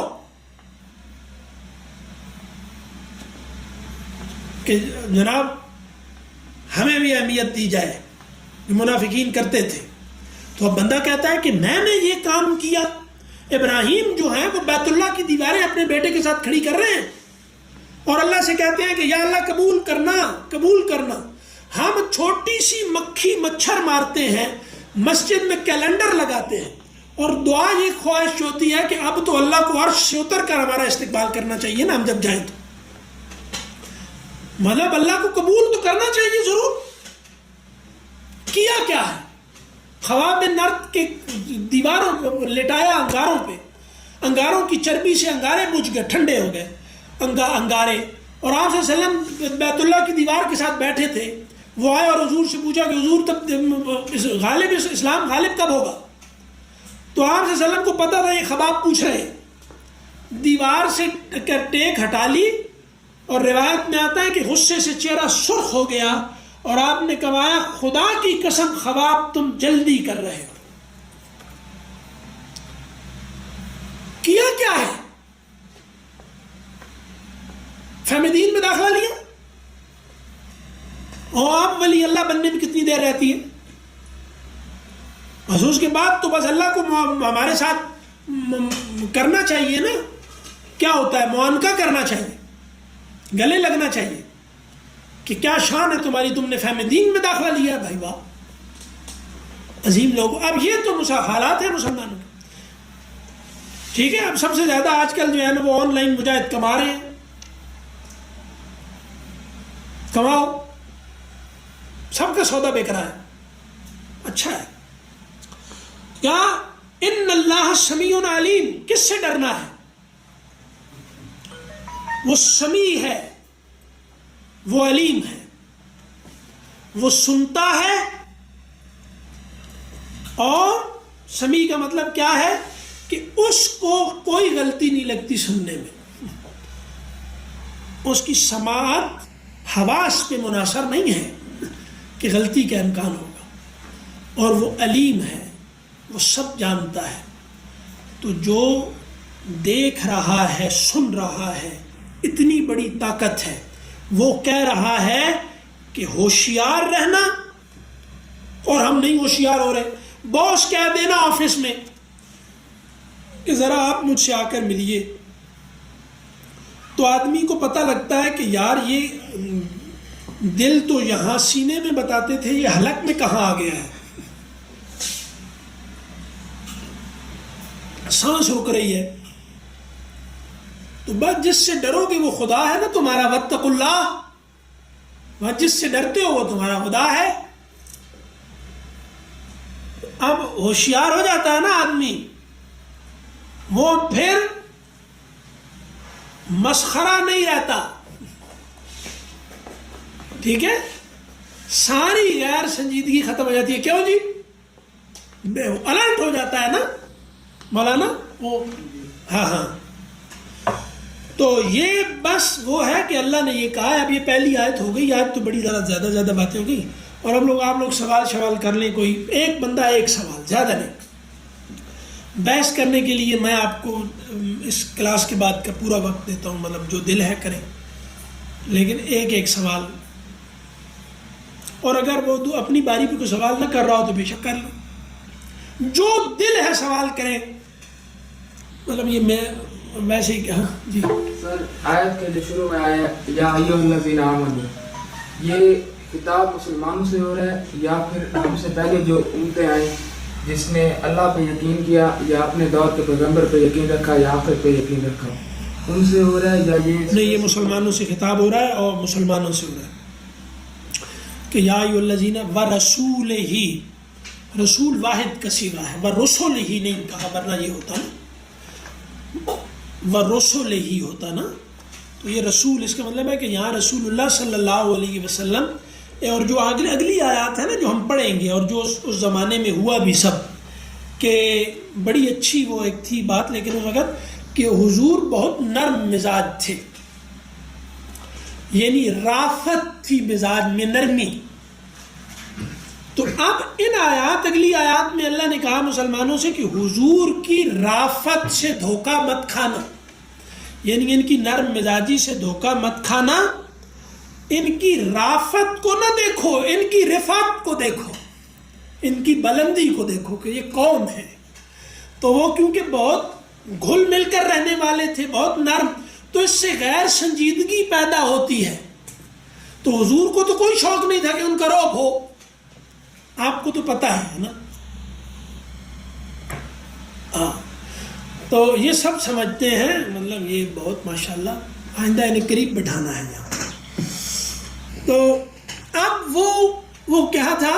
[SPEAKER 1] کہ جناب ہمیں بھی اہمیت دی جائے، جو منافقین کرتے تھے۔ تو اب بندہ کہتا ہے کہ میں نے یہ کام کیا۔ ابراہیم جو ہے وہ بیت اللہ کی دیواریں اپنے بیٹے کے ساتھ کھڑی کر رہے ہیں اور اللہ سے کہتے ہیں کہ یا اللہ قبول کرنا، قبول کرنا۔ ہم چھوٹی سی مکھی مچھر مارتے ہیں، مسجد میں کیلنڈر لگاتے ہیں اور دعا یہ خواہش ہوتی ہے کہ اب تو اللہ کو عرش سے اتر کر ہمارا استقبال کرنا چاہیے نا، ہم جب جائیں تو مطلب اللہ کو قبول تو کرنا چاہیے ضرور۔ کیا کیا ہے؟ خواب نرد کے دیواروں لٹایا انگاروں پہ، انگاروں کی چربی سے انگارے بجھ گئے، ٹھنڈے ہو گئے انگارے، اور آپ صلی اللہ علیہ وسلم بیت اللہ کی دیوار کے ساتھ بیٹھے تھے۔ وہ آئے اور حضور سے پوچھا کہ حضور تب غالب اسلام غالب کب ہوگا؟ تو آپ صلی اللہ علیہ وسلم کو پتہ تھا یہ خباب پوچھ رہے، دیوار سے ٹیک ہٹا لی، اور روایت میں آتا ہے کہ غصے سے چہرہ سرخ ہو گیا اور آپ نے کہا خدا کی قسم خباب تم جلدی کر رہے ہو۔ کیا کیا ہے؟ فہم دین میں داخلہ لیا، اور آپ ولی اللہ بننے میں کتنی دیر رہتی ہے؟ اس کے بعد تو بس اللہ کو ہمارے ساتھ کرنا چاہیے نا، کیا ہوتا ہے؟ معانقہ کرنا چاہیے، گلے لگنا چاہیے کہ کیا شان ہے تمہاری، تم نے فہم دین میں داخلہ لیا۔ بھائی واہ، عظیم لوگ۔ اب یہ تو حالات ہیں مسلمانوں کے۔ ٹھیک ہے. اب سب سے زیادہ آج کل جو ہے نا وہ آن لائن مجاہد کما رہے ہیں. کماؤ, سب کا سودا بک رہا ہے, اچھا ہے. کیا ان اللہ سمیع علیم, کس سے ڈرنا ہے؟ وہ سمیع ہے, وہ علیم ہے, وہ سنتا ہے. اور سمیع کا مطلب کیا ہے کہ اس کو کوئی غلطی نہیں لگتی سننے میں, اس کی سماعت حواس پہ منحصر نہیں ہے کہ غلطی کا امکان ہوگا. اور وہ علیم ہے, وہ سب جانتا ہے. تو جو دیکھ رہا ہے, سن رہا ہے, اتنی بڑی طاقت ہے. وہ کہہ رہا ہے کہ ہوشیار رہنا, اور ہم نہیں ہوشیار ہو رہے. باس کہہ دینا آفس میں کہ ذرا آپ مجھ سے آ کر ملیے, تو آدمی کو پتہ لگتا ہے کہ یار یہ دل تو یہاں سینے میں بتاتے تھے, یہ حلق میں کہاں آ گیا ہے. سانس رک رہی ہے. تو بس جس سے ڈرو گے وہ خدا ہے نا تمہارا. واتقوا اللہ, بس جس سے ڈرتے ہو وہ تمہارا خدا ہے. اب ہوشیار ہو جاتا ہے نا آدمی, وہ پھر مسخرہ نہیں رہتا. ٹھیک ہے, ساری غیر سنجیدگی ختم ہو جاتی ہے. کیوں جی؟ الرٹ ہو جاتا ہے نا مولانا وہ. ہاں. تو یہ بس وہ ہے کہ اللہ نے یہ کہا ہے. اب یہ پہلی آیت ہو گئی, آیت تو بڑی زیادہ باتیں ہو گئی. اور اب آپ لوگ سوال کر لیں, کوئی ایک بندہ ایک سوال, زیادہ نہیں. بحث کرنے کے لیے میں آپ کو اس کلاس کے بعد کا پورا وقت دیتا ہوں, مطلب جو دل ہے کریں, لیکن ایک سوال. اور اگر وہ اپنی باری پہ کوئی سوال نہ کر رہا ہو تو بے شک کر لو. جو دل ہے سوال کریں. مطلب یہ میں ویسے ہی کہا جی
[SPEAKER 2] سر. آیت کے جو شروع میں آیا یا ایھا الذین آمنوا, یہ خطاب مسلمانوں سے ہو رہا ہے یا پھر ہم سے پہلے جو امتیں آئیں جس نے اللہ پہ یقین کیا یا اپنے دور کے پیغمبر پہ یقین رکھا یا آخر پہ یقین رکھا, ان سے ہو رہا ہے یا یہ
[SPEAKER 1] نہیں؟ یہ مسلمانوں سے خطاب ہو رہا ہے اور مسلمانوں سے ہو رہا ہے کہ یا ایھا الذین ورسولہ, رسول واحد کا صیغہ ہے. ورسولہ نہیں کہا, ورنہ یہ ہوتا نا ورسولہ ہوتا نا. تو یہ رسول, اس کا مطلب ہے کہ یہاں رسول اللہ صلی اللہ علیہ وسلم. اور جو اگلی آیات ہے نا جو ہم پڑھیں گے, اور جو اس زمانے میں ہوا بھی سب, کہ بڑی اچھی وہ ایک تھی بات, لیکن اس وقت کہ حضور بہت نرم مزاج تھے, یعنی رافت تھی مزاج میں, نرمی. تو اب ان آیات, اگلی آیات میں اللہ نے کہا مسلمانوں سے کہ حضور کی رافت سے دھوکہ مت کھانا, یعنی ان کی نرم مزاجی سے دھوکہ مت کھانا. ان کی رافت کو نہ دیکھو, ان کی رفعت کو دیکھو, ان کی بلندی کو دیکھو کہ یہ کون ہے. تو وہ کیونکہ بہت گھل مل کر رہنے والے تھے, بہت نرم, تو اس سے غیر سنجیدگی پیدا ہوتی ہے. تو حضور کو تو کوئی شوق نہیں تھا کہ ان کا رعب ہو, آپ کو تو پتہ ہے نا. تو یہ سب سمجھتے ہیں, مطلب یہ بہت ماشاءاللہ آئندہ انہیں قریب بٹھانا ہے یہاں. تو اب وہ کیا تھا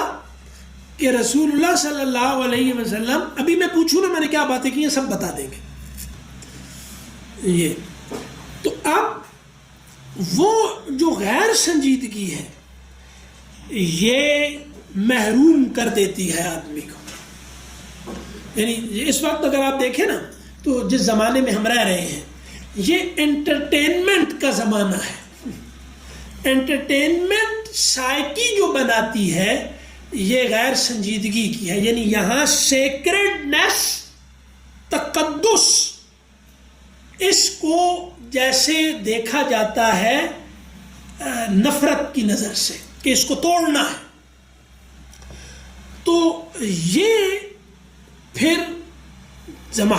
[SPEAKER 1] کہ رسول اللہ صلی اللہ علیہ وسلم, ابھی میں پوچھوں نا میں نے کیا باتیں کی ہیں سب بتا دیں گے یہ. تو اب وہ جو غیر سنجیدگی ہے یہ محروم کر دیتی ہے آدمی کو. یعنی اس وقت اگر آپ دیکھیں نا تو جس زمانے میں ہم رہ رہے ہیں یہ انٹرٹینمنٹ کا زمانہ ہے. انٹرٹینمنٹ سائیکی جو بناتی ہے یہ غیر سنجیدگی کی ہے. یعنی یہاں سیکریڈنس, تقدس, اس کو جیسے دیکھا جاتا ہے نفرت کی نظر سے کہ اس کو توڑنا ہے. تو یہ پھر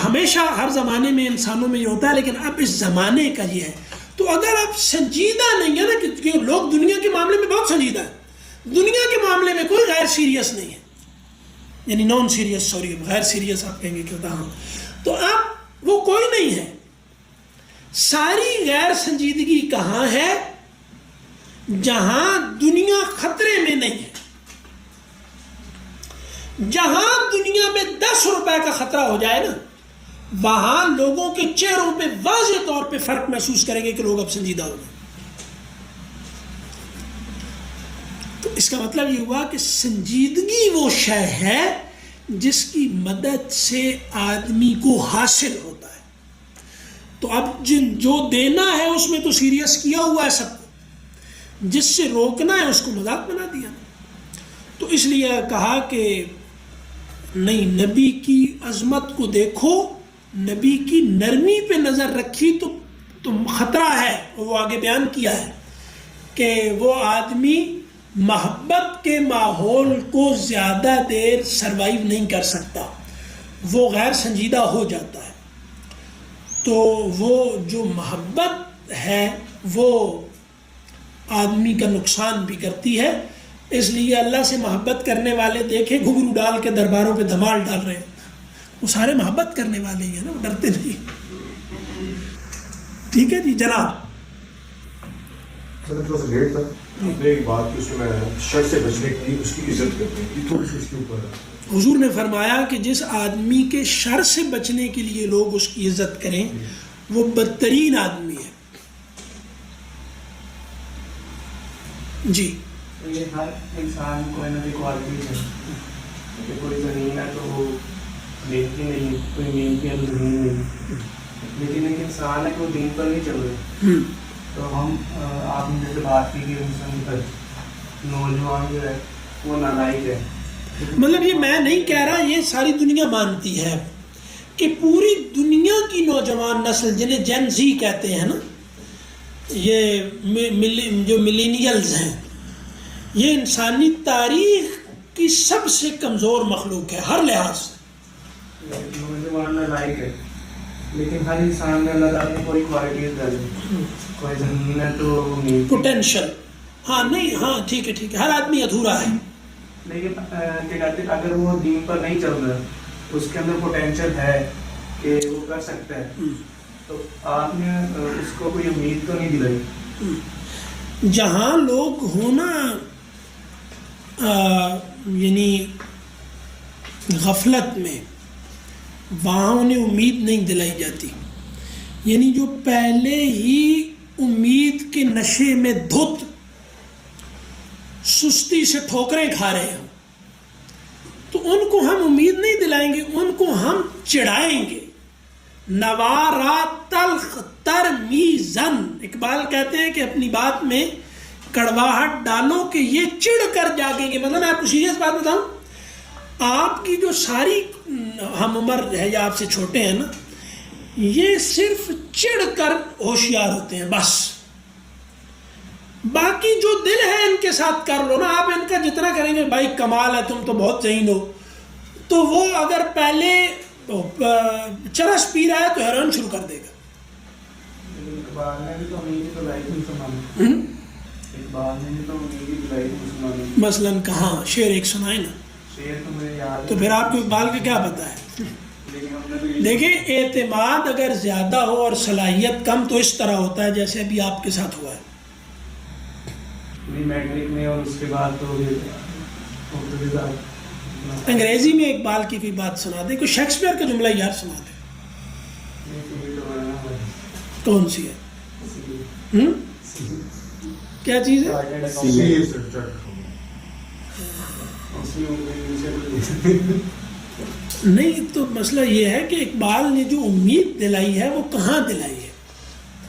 [SPEAKER 1] ہمیشہ ہر زمانے میں انسانوں میں یہ ہوتا ہے, لیکن اب اس زمانے کا یہ ہے. تو اگر آپ سنجیدہ نہیں ہے نا, کہ لوگ دنیا کے معاملے میں بہت سنجیدہ ہیں, دنیا کے معاملے میں کوئی غیر سیریس نہیں ہے, یعنی نان سیریس, سوری غیر سیریس آپ کہیں گے کہ ہاں. تو اب وہ کوئی نہیں ہے. ساری غیر سنجیدگی کہاں ہے؟ جہاں دنیا خطرے میں نہیں ہے. جہاں دنیا میں 10 روپے کا خطرہ ہو جائے نا، وہاں لوگوں کے چہروں پہ واضح طور پہ فرق محسوس کریں گے کہ لوگ اب سنجیدہ ہو گئے. تو اس کا مطلب یہ ہوا کہ سنجیدگی وہ شے ہے جس کی مدد سے آدمی کو حاصل ہوتا ہے. تو اب جو دینا ہے اس میں تو سیریس کیا ہوا ہے سب کو، جس سے روکنا ہے اس کو مذاق بنا دیا. تو اس لیے کہا کہ نہیں، نبی کی عظمت کو دیکھو، نبی کی نرمی پہ نظر رکھی تو خطرہ ہے. وہ آگے بیان کیا ہے کہ وہ آدمی محبت کے ماحول کو زیادہ دیر سروائیو نہیں کر سکتا، وہ غیر سنجیدہ ہو جاتا ہے. تو وہ جو محبت ہے وہ آدمی کا نقصان بھی کرتی ہے. اس لیے اللہ سے محبت کرنے والے دیکھیں گھنگرو ڈال کے درباروں پہ دھمال ڈال رہے ہیں، وہ سارے محبت کرنے والے ہی ہیں نا، وہ ڈرتے نہیں. ٹھیک ہے جی جناب.
[SPEAKER 3] ایک بات کہ اس میں شر سے بچنے کی اس کی عزت کرتے ہیں، تھوڑی سی اس کے اوپر
[SPEAKER 1] حضور نے فرمایا کہ جس آدمی کے شر سے بچنے کے لیے لوگ اس کی عزت کریں وہ بدترین آدمی ہے. جی
[SPEAKER 4] یہ ہر انسان کوئی نہ کوئی کوالٹی ہے. کوئی زمین ہے تو وہ دیکھتی نہیں، کوئی محنتی ہے تو زمین نہیں. لیکن ایک انسان ہے کہ وہ دین پر نہیں چل رہے. تو ہم آپ نے جیسے بات کی کہ نوجوان جو ہے وہ نالائق ہے.
[SPEAKER 1] مطلب یہ میں نہیں کہہ رہا، یہ ساری دنیا مانتی ہے کہ پوری دنیا کی نوجوان نسل جنہیں جین زی کہتے ہیں نا، یہ جو ملینیلز ہیں، یہ انسانی تاریخ کی سب سے کمزور مخلوق ہے ہر لحاظ سے.
[SPEAKER 4] نوجوان نالائق ہے، لیکن ہر انسان میں اللہ تعالیٰ نے کوئی کوالٹیز ڈالی. کوئی زمین ہے تو
[SPEAKER 1] پوٹینشل، ہاں نہیں، ہاں ٹھیک ہے، ہر آدمی ادھورا ہے.
[SPEAKER 4] لیکن کیا کہتے ہیں اگر وہ دین پر نہیں چل رہا، اس کے اندر پوٹینشیل ہے کہ وہ کر سکتا ہے، تو آپ نے اس کو کوئی امید تو نہیں دلائی.
[SPEAKER 1] جہاں لوگ ہونا یعنی غفلت میں، وہاں انہیں امید نہیں دلائی جاتی. یعنی جو پہلے ہی امید کے نشے میں دھت سستی سے ٹھوکریں کھا رہے ہوں تو ان کو ہم امید نہیں دلائیں گے، ان کو ہم چڑھائیں گے. نوارا تلخ تر میزن، اقبال کہتے ہیں کہ اپنی بات میں کڑواہٹ ڈالو کہ یہ چڑھ کر جاگیں گے. مطلب میں آپ کو سیریس بات بتاؤں، آپ کی جو ساری ہم عمر ہے یا آپ سے چھوٹے ہیں نا، یہ صرف چڑھ کر ہوشیار ہوتے ہیں بس. باقی جو دل ہے ان کے ساتھ کر لو نا. آپ ان کا جتنا کریں گے بھائی کمال ہے، تم تو بہت ذہین ہو، تو وہ اگر پہلے چرس پی رہا ہے تو حیران شروع کر دے گا.
[SPEAKER 4] اقبال نے بھی تو امید دلائی تھی مسلمانوں. اقبال نے بھی تو امید دلائی تھی مسلمانوں.
[SPEAKER 1] مثلاً کہاں شعر ایک سنائے نا،
[SPEAKER 4] شعر تو مجھے یاد
[SPEAKER 1] تو پھر آپ کو اقبال کا کیا پتہ ہے. دیکھیں اعتماد اگر زیادہ ہو اور صلاحیت کم تو اس طرح ہوتا ہے جیسے ابھی آپ کے ساتھ ہوا ہے.
[SPEAKER 4] میٹرک میں اور اس کے بعد تو
[SPEAKER 1] انگریزی میں اقبال کی کوئی بات سنا دے، کوئی شیکسپیئر کا جملہ یار سنا دے. کون سی ہے؟ کیا چیز ہے؟ نہیں تو مسئلہ یہ ہے کہ اقبال نے جو امید دلائی ہے وہ کہاں دلائی ہے؟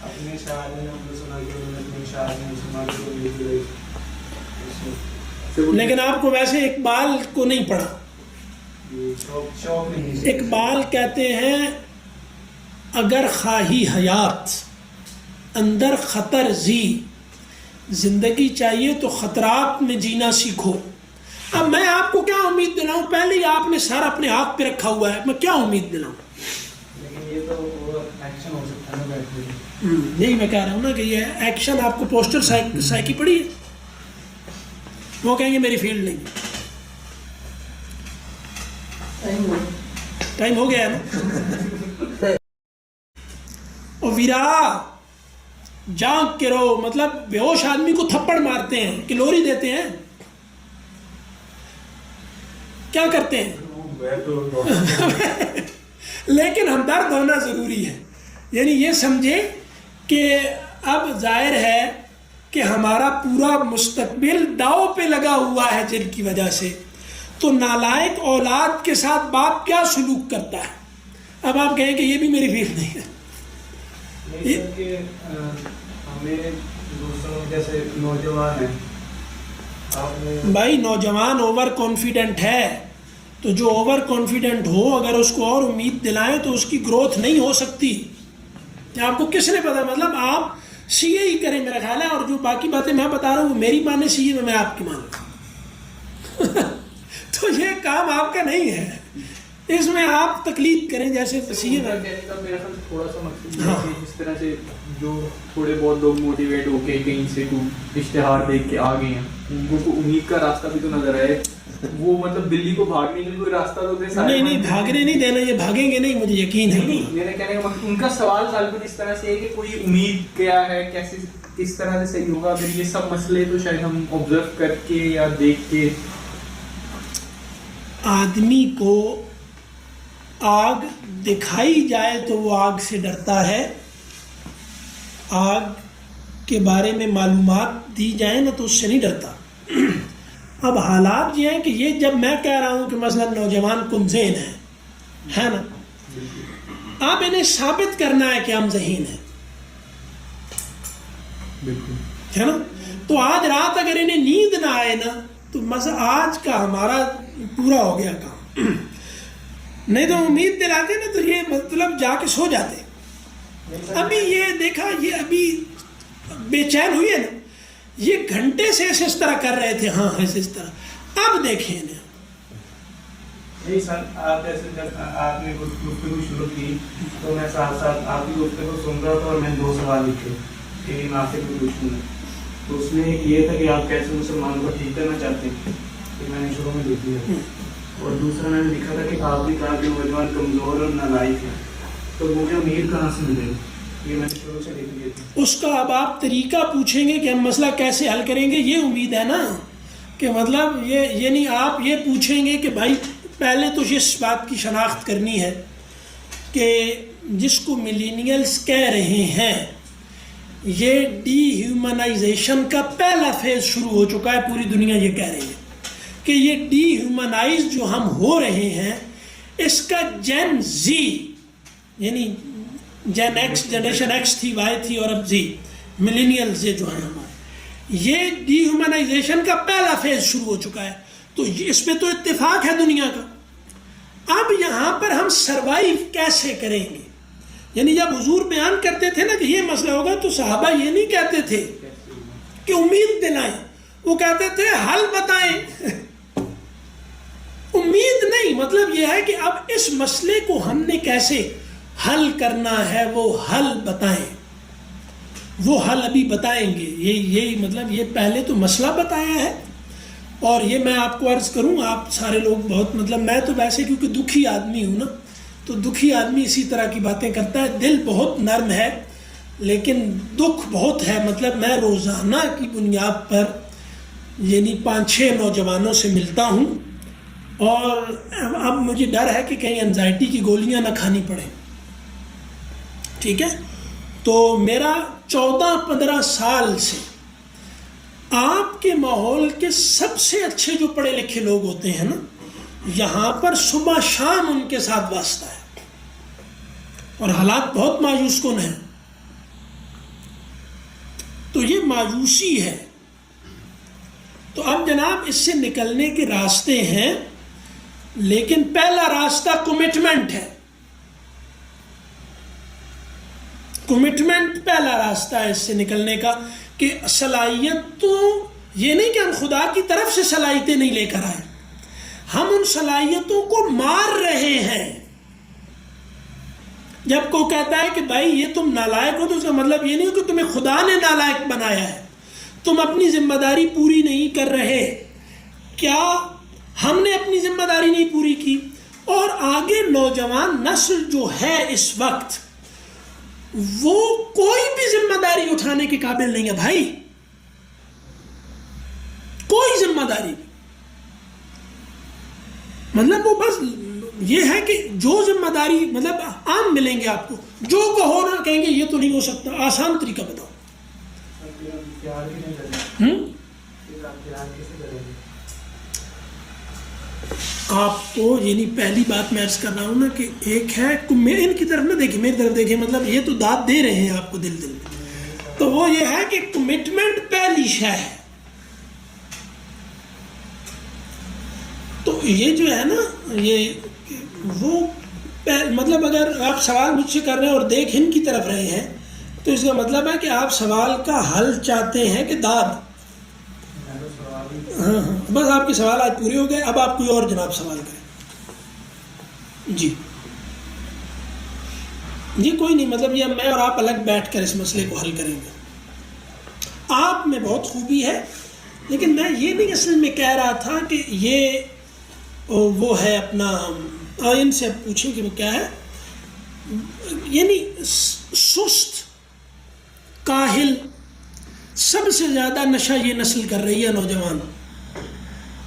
[SPEAKER 4] اپنے شاعر نے ہم نے سنا کہ انہوں نے اپنے شاعر نے مسلمان کو امید دلائی.
[SPEAKER 1] لیکن آپ کو ویسے اقبال کو نہیں پڑھا.
[SPEAKER 4] شوق نہیں.
[SPEAKER 1] اقبال کہتے ہیں اگر خواہی حیات اندر خطر زی، زندگی چاہیے تو خطرات میں جینا سیکھو. اب میں آپ کو کیا امید دلاؤں؟ پہلے ہی آپ نے سر اپنے ہاتھ پہ رکھا ہوا ہے، میں کیا امید دلاؤں؟
[SPEAKER 4] لیکن یہ تو ایکشن ہو سکتا ہے نا.
[SPEAKER 1] نہیں میں کہہ رہا ہوں نا کہ یہ ایکشن آپ کو پوسٹر سائیکی پڑھی ہے، وہ کہیں گے میری فیلڈ نہیں. ٹائم ہو گیا ہے نا. ورا جاگ کے رہو، مطلب بے ہوش آدمی کو تھپڑ مارتے ہیں کہ لوری دیتے ہیں، کیا کرتے ہیں؟
[SPEAKER 3] میں تو
[SPEAKER 1] لیکن ہمدرد ہونا ضروری ہے. یعنی یہ سمجھے کہ اب ظاہر ہے کہ ہمارا پورا مستقبل داؤ پہ لگا ہوا ہے جن کی وجہ سے. تو نالائق اولاد کے ساتھ باپ کیا سلوک کرتا ہے؟ اب آپ کہیں کہ یہ بھی میری فیلڈ نہیں ہے.
[SPEAKER 4] لیکن کہ ہمیں دوسروں جیسے نوجوان ہیں، آپ نے
[SPEAKER 1] بھائی نوجوان اوور کانفیڈنٹ ہے، تو جو اوور کانفیڈنٹ ہو اگر اس کو اور امید دلائیں تو اس کی گروتھ نہیں ہو سکتی. آپ کو کس نے پتا؟ مطلب آپ سی اے ہی کریں میرا خیال ہے، اور جو باقی باتیں میں بتا رہا ہوں وہ میری مانے سی اے میں آپ کی مانوں. تو یہ کام آپ کا نہیں ہے، اس میں آپ تقلید کریں جیسے سی اے میں.
[SPEAKER 2] میرا خیال تھوڑا سا مقصد یہ ہے کہ جس طرح سے جو تھوڑے بہت لوگ موٹیویٹ ہو کے کہیں سے کوئی اشتہار دیکھ کے آ گئے ہیں، ان کو امید کا راستہ بھی تو نظر آئے. وہ مطلب بلی کو بھاگنے کے لیے کوئی راستہ تو دے.
[SPEAKER 1] نہیں بھاگنے نہیں دینا، یہ بھاگیں گے نہیں، مجھے یقین ہے.
[SPEAKER 2] میرے کہنے کا مطلب ان کا سوال غالباً اس طرح سے ہے کہ کوئی امید کیا ہے، کیسے کس طرح سے صحیح ہوگا. اگر یہ سب مسئلے تو شاید ہم آبزرو کر کے یا دیکھ کے.
[SPEAKER 1] آدمی کو آگ دکھائی جائے تو وہ آگ سے ڈرتا ہے، آگ کے بارے میں معلومات دی جائیں نا تو اس سے نہیں ڈرتا. اب حالات یہ ہیں کہ یہ جب میں کہہ رہا ہوں کہ مثلا نوجوان کمذہین ہے نا، آپ انہیں ثابت کرنا ہے کہ ہم ذہین ہیں، ہے نا. تو آج رات اگر انہیں نیند نہ آئے نا تو مثلا آج کا ہمارا پورا ہو گیا کام. نہیں تو امید دلاتے نا تو یہ مطلب جا کے سو جاتے. ابھی یہ دیکھا، یہ ابھی بے چین ہوئی ہے نا، یہ گھنٹے سے اس طرح کر رہے تھے، ہاں ایسے اس طرح. اب دیکھیں انہیں.
[SPEAKER 4] نہیں سر، آپ جیسے جب آپ نے گفتگو شروع کی تو میں ساتھ ساتھ آپ کی گفتگو سن رہا تھا اور میں 2 سوال لکھے کہ میں آپ سے کوئی پوچھوں گا. تو اس میں ایک یہ تھا کہ آپ کیسے مسلمانوں کو ٹھیک کرنا چاہتے ہیں، کہ میں نے شروع میں لکھ دیا. اور دوسرا میں نے لکھا تھا کہ آپ نے کہا کہ نوجوان کمزور اور نالائق ہیں، تو مجھے امید کہاں سے ملے گی؟ یہ میں نے شروع سے لکھ دیا تھا.
[SPEAKER 1] اس کا اب آپ طریقہ پوچھیں گے کہ ہم مسئلہ کیسے حل کریں گے، یہ امید ہے نا. کہ مطلب یہ نہیں آپ یہ پوچھیں گے کہ بھائی پہلے تو اس بات کی شناخت کرنی ہے کہ جس کو ملینیلز کہہ رہے ہیں یہ ڈی ہیومنائزیشن کا پہلا فیز شروع ہو چکا ہے. پوری دنیا یہ کہہ رہی ہے کہ یہ ڈی ہیومنائز جو ہم ہو رہے ہیں اس کا جین زی، یعنی جین ایکس، جنریشن ایکس تھی، وائی تھی، اور اب زی، ملینیلز جو ہیں ہمارے، یہ ڈی ہیومنائزیشن کا پہلا فیز شروع ہو چکا ہے. تو اس پہ تو اتفاق ہے دنیا کا. اب یہاں پر ہم سروائیو کیسے کریں گے؟ یعنی جب حضور بیان کرتے تھے نا کہ یہ مسئلہ ہوگا تو صحابہ یہ نہیں کہتے تھے کہ امید دلائیں، وہ کہتے تھے حل بتائیں. امید نہیں، مطلب یہ ہے کہ اب اس مسئلے کو ہم نے کیسے حل کرنا ہے وہ حل بتائیں. وہ حل ابھی بتائیں گے. یہ مطلب یہ پہلے تو مسئلہ بتایا ہے. اور یہ میں آپ کو عرض کروں، آپ سارے لوگ بہت مطلب میں تو ویسے کیونکہ دکھی آدمی ہوں نا، تو دکھی آدمی اسی طرح کی باتیں کرتا ہے. دل بہت نرم ہے لیکن دکھ بہت ہے. مطلب میں روزانہ کی بنیاد پر یعنی 5-6 نوجوانوں سے ملتا ہوں اور اب مجھے ڈر ہے کہ کہیں انزائٹی کی گولیاں نہ کھانی پڑیں. ٹھیک ہے، تو میرا 14-15 سال سے آپ کے ماحول کے سب سے اچھے جو پڑھے لکھے لوگ ہوتے ہیں نا، یہاں پر صبح شام ان کے ساتھ واسطہ ہے اور حالات بہت مایوس کن ہیں. تو یہ مایوسی ہے. تو اب جناب اس سے نکلنے کے راستے ہیں، لیکن پہلا راستہ کمٹمنٹ ہے. کمٹمنٹ پہلا راستہ ہے اس سے نکلنے کا، کہ صلاحیت تو یہ نہیں کہ ہم خدا کی طرف سے صلاحیتیں نہیں لے کر آئے، ہم ان صلاحیتوں کو مار رہے ہیں. جب کوئی کہتا ہے کہ بھائی یہ تم نالائق ہو تو اس کا مطلب یہ نہیں ہو کہ تمہیں خدا نے نالائق بنایا ہے، تم اپنی ذمہ داری پوری نہیں کر رہے. کیا ہم نے اپنی ذمہ داری نہیں پوری کی؟ اور آگے نوجوان نسل جو ہے اس وقت وہ کوئی بھی ذمہ داری اٹھانے کے قابل نہیں ہے بھائی، کوئی ذمہ داری نہیں. مطلب وہ بس یہ ہے کہ جو ذمہ داری مطلب عام ملیں گے آپ کو، جو کہو نا کہیں گے یہ تو نہیں ہو سکتا، آسان طریقہ بتاؤ. آپ کو یعنی پہلی بات میں عرض کر رہا ہوں نا کہ ایک ہے ان کی طرف نہ دیکھیں، میری طرف دیکھیں، مطلب یہ تو داد دے رہے ہیں آپ کو دل میں، تو وہ یہ ہے کہ کمٹمنٹ پہلی شے ہے. تو یہ جو ہے نا یہ وہ مطلب اگر آپ سوال مجھ سے کر رہے ہیں اور دیکھ ان کی طرف رہے ہیں تو اس کا مطلب ہے کہ آپ سوال کا حل چاہتے ہیں کہ داد. ہاں بس آپ کے سوال آج پورے ہو گئے، اب آپ کوئی اور جناب سوال کریں. جی کوئی نہیں، مطلب یہ میں اور آپ الگ بیٹھ کر اس مسئلے کو حل کریں گے. آپ میں بہت خوبی ہے، لیکن میں یہ نہیں اصل میں کہہ رہا تھا کہ یہ وہ ہے اپنا، ان سے پوچھیں کہ وہ کیا ہے. یعنی سست، کاہل، سب سے زیادہ نشہ یہ نسل کر رہی ہے نوجوان،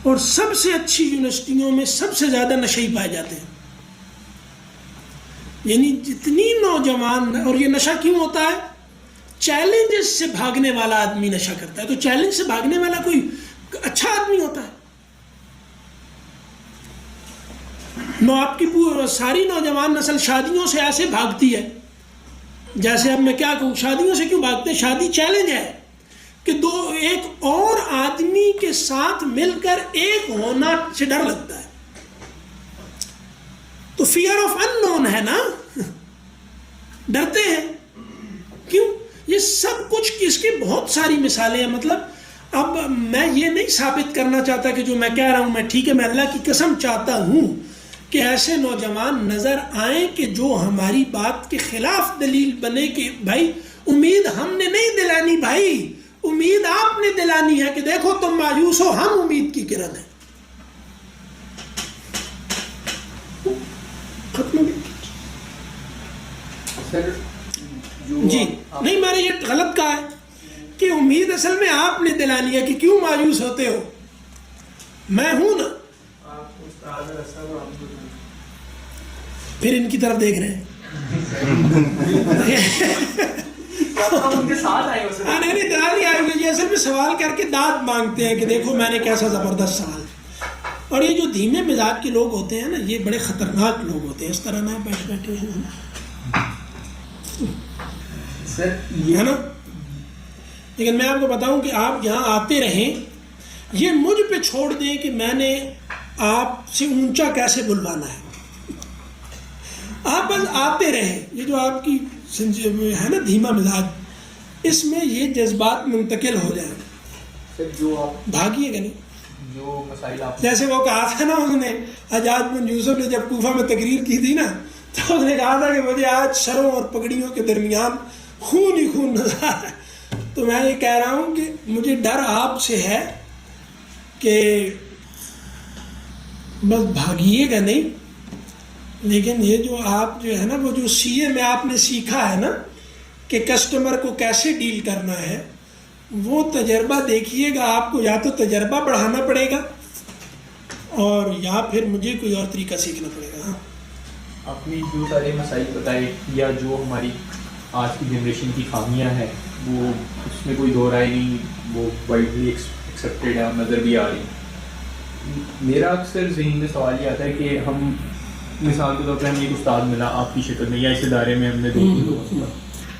[SPEAKER 1] اور سب سے اچھی یونیورسٹیوں میں سب سے زیادہ نشے ہی پائے جاتے ہیں. یعنی جتنی نوجوان، اور یہ نشہ کیوں ہوتا ہے؟ چیلنجز سے بھاگنے والا آدمی نشہ کرتا ہے. تو چیلنج سے بھاگنے والا کوئی اچھا آدمی ہوتا ہے؟ آپ کی ساری نوجوان نسل شادیوں سے ایسے بھاگتی ہے جیسے اب میں کیا کہوں، شادیوں سے کیوں بھاگتے ہیں؟ شادی چیلنج ہے کہ ایک اور آدمی کے ساتھ مل کر ایک ہونا سے ڈر لگتا ہے. تو فیئر آف ان نون ہے نا، ڈرتے ہیں. کیوں؟ یہ سب کچھ اس کی بہت ساری مثالیں ہیں. مطلب اب میں یہ نہیں ثابت کرنا چاہتا کہ جو میں کہہ رہا ہوں میں ٹھیک ہے، میں اللہ کی قسم چاہتا ہوں کہ ایسے نوجوان نظر آئیں کہ جو ہماری بات کے خلاف دلیل بنے کہ بھائی امید ہم نے نہیں دلانی، بھائی امید آپ نے دلانی ہے کہ دیکھو تم مایوس ہو، ہم امید کی کرن ہیں. ختم ہو گئی. جی نہیں، میں نے یہ غلط کہا ہے کہ امید اصل میں آپ نے دلانی ہے کہ کیوں مایوس ہوتے ہو. میں ہوں نا، پھر ان کی طرف دیکھ رہے ہیں. نہیں دلال آئے ہوئے، یہ اصل میں سوال کر کے داد مانگتے ہیں کہ دیکھو میں نے کیسا زبردست سوال. اور یہ جو دھیمے مزاج کے لوگ ہوتے ہیں نا، یہ بڑے خطرناک لوگ ہوتے ہیں. اس طرح نہ بیٹھے ہے نا. لیکن میں آپ کو بتاؤں کہ آپ یہاں آتے رہیں، یہ مجھ پہ چھوڑ دیں کہ میں نے آپ سے اونچا کیسے بلوانا ہے. آپ بس آتے رہیں. یہ جو آپ کی ہے نا دھیما مزاج، اس میں یہ جذبات منتقل ہو جائیں.
[SPEAKER 2] جو آپ
[SPEAKER 1] بھاگیے گا نہیں.
[SPEAKER 2] جو مسائل آپ
[SPEAKER 1] جیسے وہ کہا تھا نا اس نے، حجاج بن یوسف نے جب کوفہ میں تقریر کی تھی نا، تو اس نے کہا تھا کہ مجھے آج سروں اور پگڑیوں کے درمیان خون ہی خون نظر آ رہا ہے. تو میں یہ کہہ رہا ہوں کہ مجھے ڈر آپ سے ہے کہ بس بھاگیے گا نہیں. لیکن یہ جو آپ جو ہے نا، وہ جو سی اے میں آپ نے سیکھا ہے نا کہ کسٹمر کو کیسے ڈیل کرنا ہے، وہ تجربہ دیکھیے گا. آپ کو یا تو تجربہ بڑھانا پڑے گا اور یا پھر مجھے کوئی اور طریقہ سیکھنا پڑے گا.
[SPEAKER 5] اپنی جو سارے مسائل بتائے یا جو ہماری آج کی جنریشن کی خامیاں ہیں، وہ اس میں کوئی دو رائے نہیں، وہ وائڈلی ایکسیپٹیڈ ہے اور نظر بھی آ رہی. میرا اکثر ذہن میں سوال یہ آتا ہے کہ ہم مثال کے طور پہ ہمیں ایک استاد ملا آپ کی شکل میں، یا اس ادارے میں ہم نے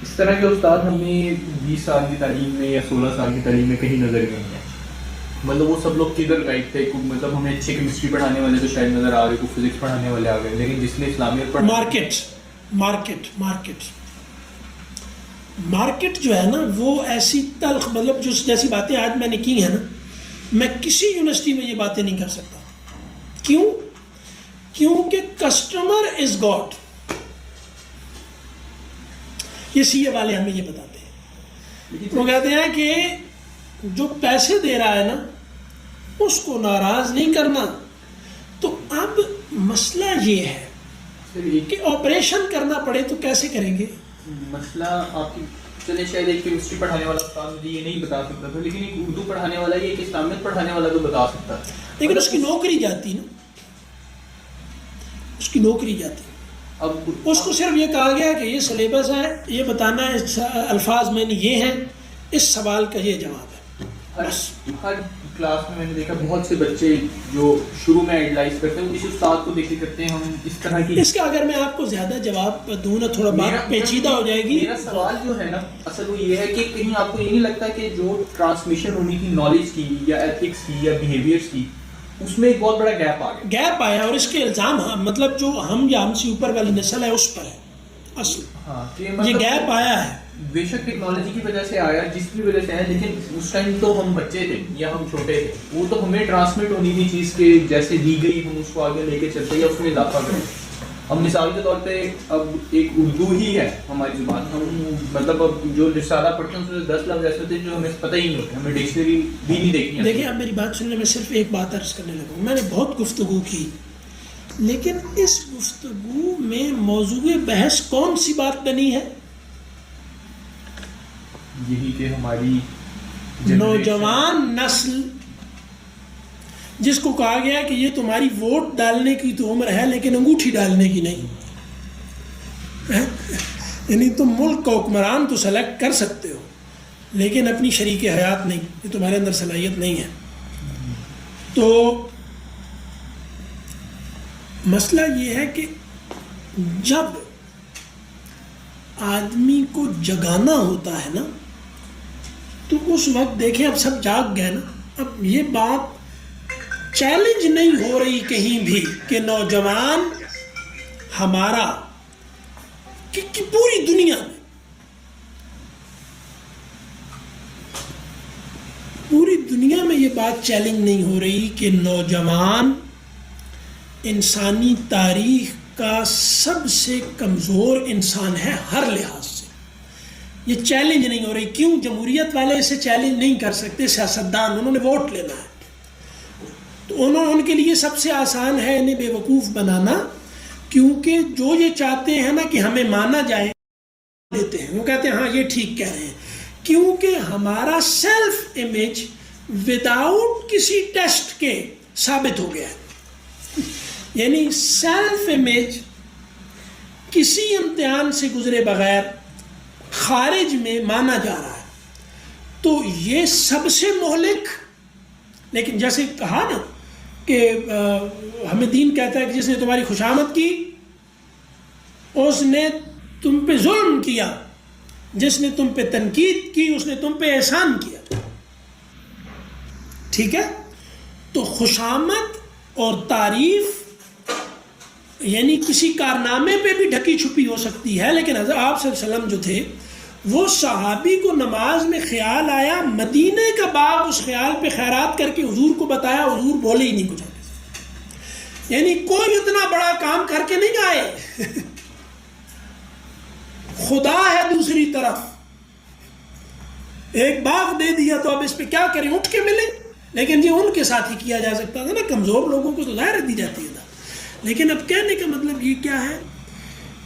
[SPEAKER 5] اس طرح کے استاد ہمیں 20 سال کی تعلیم میں یا 16 سال کی تعلیم میں کہیں نظر نہیں ہیں. مطلب وہ سب لوگ کدھر غائب تھے. مطلب ہمیں اچھی کیمسٹری پڑھانے والے تو شاید نظر آ رہے، کوئی فزکس پڑھانے والے آ گئے، لیکن جس نے اسلامیت
[SPEAKER 1] مارکیٹ جو ہے نا وہ ایسی تلخ، مطلب جو جیسی باتیں آج میں نے کی ہیں نا، میں کسی یونیورسٹی میں یہ باتیں نہیں کر سکتا. کیونکہ کسٹمر از گاڈ. یہ سی اے والے ہمیں یہ بتاتے ہیں. وہ کہتے ہیں کہ جو پیسے دے رہا ہے نا اس کو ناراض نہیں کرنا. تو اب مسئلہ یہ ہے کہ آپریشن کرنا پڑے تو کیسے کریں گے؟
[SPEAKER 5] مسئلہ آپ کی چلے شاید ایک کیمسٹری پڑھانے والا استاد مجھے یہ نہیں بتا سکتا تھا، لیکن ایک اردو پڑھانے والا یا ایک اسلامیت پڑھانے والا تو بتا سکتا ہے.
[SPEAKER 1] لیکن اس کی نوکری جاتی نا، اس کی نوکری جاتی.
[SPEAKER 5] اب
[SPEAKER 1] اس کو صرف یہ کہا گیا کہ یہ سلیبس ہے، یہ بتانا ہے الفاظ میں یہ ہیں، اس سوال کا یہ جواب ہے.
[SPEAKER 5] ہر کلاس میں نے دیکھا بہت سے بچے جو شروع میں ایڈلائز کرتے ہیں وہ کسی استاد کو دیکھ کے کرتے ہیں. ہم اس طرح کی
[SPEAKER 1] اس کا اگر میں آپ کو زیادہ جواب دوں نا تھوڑا بات پیچیدہ ہو جائے گی.
[SPEAKER 5] میرا سوال جو ہے نا اصل وہ یہ ہے کہ کہیں آپ کو یہ نہیں لگتا کہ جو ٹرانسمیشن ہونی تھی نالج کی یا ایتھکس کی یا بیہیویئرس کی، اس میں ایک بہت بڑا گیپ آ گیا.
[SPEAKER 1] گیپ آیا، اور اس کے الزام مطلب جو ہم یا ہم سے اوپر والی نسل ہے اس پر ہے اصل.
[SPEAKER 5] ہاں
[SPEAKER 1] یہ گیپ آیا ہے.
[SPEAKER 5] بے شک ٹیکنالوجی کی وجہ سے آیا، جس کی وجہ سے آیا، لیکن اس ٹائم تو ہم بچے تھے یا ہم چھوٹے تھے، وہ تو ہمیں ٹرانسمٹ ہونی تھی چیز کے جیسے دی گئی ہم اس کو آگے لے کے چلتے یا اس میں اضافہ کریں. اب مثال کے طور پہ اب ایک اردو ہی ہے ہماری زبان، ہم مطلب اب جو رسالہ پڑھتے ہیں اس میں 10 لفظ ایسے ہوتے ہیں جو ہمیں پتہ ہی نہیں ہوتے، ہمیں ڈکشنری بھی نہیں دیکھنی.
[SPEAKER 1] دیکھیں اب میری بات سننے میں صرف ایک بات عرض کرنے لگا ہوں. میں نے بہت گفتگو کی، لیکن اس گفتگو میں موضوع بحث کون سی بات بنی ہے؟
[SPEAKER 5] یہی کہ ہماری
[SPEAKER 1] نوجوان نسل جس کو کہا گیا کہ یہ تمہاری ووٹ ڈالنے کی تو عمر ہے لیکن انگوٹھی ڈالنے کی نہیں. یعنی تم ملک کا حکمران تو سلیکٹ کر سکتے ہو لیکن اپنی شریک حیات نہیں، یہ تمہارے اندر صلاحیت نہیں ہے. تو مسئلہ یہ ہے کہ جب آدمی کو جگانا ہوتا ہے نا تو اس وقت دیکھیں اب سب جاگ گئے نا. اب یہ بات چیلنج نہیں ہو رہی کہیں بھی کہ نوجوان ہمارا کہ پوری دنیا میں یہ بات چیلنج نہیں ہو رہی کہ نوجوان انسانی تاریخ کا سب سے کمزور انسان ہے ہر لحاظ سے. یہ چیلنج نہیں ہو رہی. کیوں؟ جمہوریت والے اسے چیلنج نہیں کر سکتے. سیاستدان انہوں نے ووٹ لینا ہے تو ان کے لیے سب سے آسان ہے انہیں بے وقوف بنانا، کیونکہ جو یہ چاہتے ہیں نا کہ ہمیں مانا جائے دیتے ہیں. وہ کہتے ہیں ہاں یہ ٹھیک کہہ رہے ہیں، کیونکہ ہمارا سیلف امیج وداؤٹ کسی ٹیسٹ کے ثابت ہو گیا ہے. یعنی سیلف امیج کسی امتحان سے گزرے بغیر خارج میں مانا جا رہا ہے. تو یہ سب سے مہلک. لیکن جیسے کہا نا کہ ہمیں دین کہتا ہے کہ جس نے تمہاری خوشامد کی اس نے تم پہ ظلم کیا، جس نے تم پہ تنقید کی اس نے تم پہ احسان کیا. ٹھیک ہے؟ تو خوشامد اور تعریف یعنی کسی کارنامے پہ بھی ڈھکی چھپی ہو سکتی ہے. لیکن حضرت آپ صلی اللہ علیہ وسلم جو تھے وہ صحابی کو نماز میں خیال آیا، مدینے کا باغ اس خیال پہ خیرات کر کے حضور کو بتایا، حضور بولے ہی نہیں کچھ. یعنی کوئی اتنا بڑا کام کر کے نہیں آئے. خدا ہے دوسری طرف، ایک باغ دے دیا تو اب اس پہ کیا کریں، اٹھ کے ملے. لیکن یہ ان کے ساتھ ہی کیا جا سکتا تھا نا، کمزور لوگوں کو تو ظاہر دی جاتی ہے. لیکن اب کہنے کا مطلب یہ کیا ہے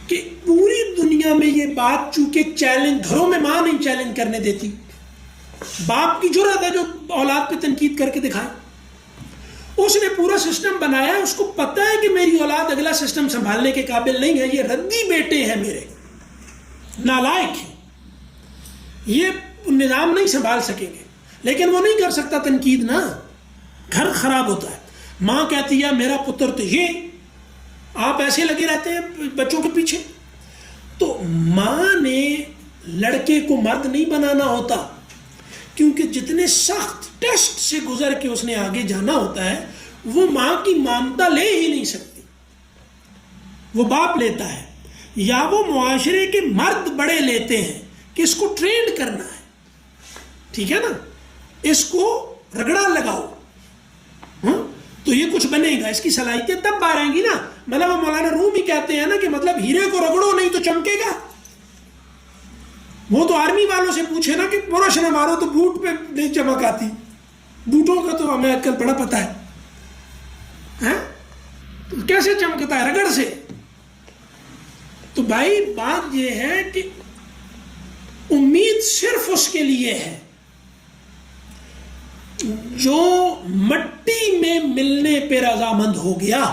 [SPEAKER 1] کہ پوری دنیا میں یہ بات چونکہ چیلنج، گھروں میں ماں نہیں چیلنج کرنے دیتی، باپ کی جرأت ہے جو اولاد پہ تنقید کر کے دکھائے. اس نے پورا سسٹم بنایا، اس کو پتہ ہے کہ میری اولاد اگلا سسٹم سنبھالنے کے قابل نہیں ہے، یہ ردی بیٹے ہیں میرے، نالائق ہیں، یہ نظام نہیں سنبھال سکیں گے. لیکن وہ نہیں کر سکتا تنقید نا، گھر خراب ہوتا ہے. ماں کہتی ہے میرا پتر تو یہ، آپ ایسے لگے رہتے ہیں بچوں کے پیچھے. تو ماں نے لڑکے کو مرد نہیں بنانا ہوتا، کیونکہ جتنے سخت ٹیسٹ سے گزر کے اس نے آگے جانا ہوتا ہے وہ ماں کی مامتا لے ہی نہیں سکتی، وہ باپ لیتا ہے. یا وہ معاشرے کے مرد بڑے لیتے ہیں کہ اس کو ٹرینڈ کرنا ہے، ٹھیک ہے نا، اس کو رگڑا لگاؤ تو یہ کچھ بنے گا. اس کی صلاحیتیں تب آئیں گی نا. مطلب مولانا روم ہی کہتے ہیں نا کہ مطلب ہیرے کو رگڑو نہیں تو چمکے گا. وہ تو آرمی والوں سے پوچھے نا کہ پورا نہ مارو تو بوٹ پہ نہیں چمک آتی. بوٹوں کا تو ہمیں آج کل بڑا پتہ ہے تو کیسے چمکتا ہے، رگڑ سے. تو بھائی بات یہ ہے کہ صرف اس کے لیے ہے جو مٹی میں ملنے پہ رضامند ہو گیا.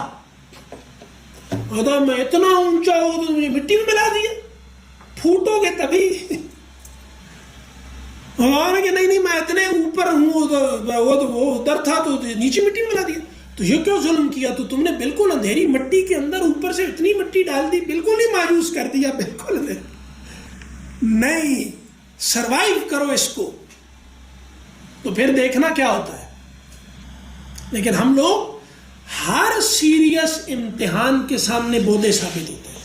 [SPEAKER 1] اگر میں اتنا اونچا ہوں تو مجھے مٹی میں ملا دیا, پھوٹو گے تبھی. کہ نہیں میں اتنے اوپر ہوں, وہ ادھر تھا تو نیچے مٹی میں ملا دیا. تو یہ کیوں ظلم کیا؟ تو تم نے بالکل اندھیری مٹی کے اندر اوپر سے اتنی مٹی ڈال دی, بالکل ہی مایوس کر دیا, بالکل نہیں. سروائیو کرو اس کو, تو پھر دیکھنا کیا ہوتا ہے. لیکن ہم لوگ ہر سیریس امتحان کے سامنے بودے ثابت ہوتے ہیں.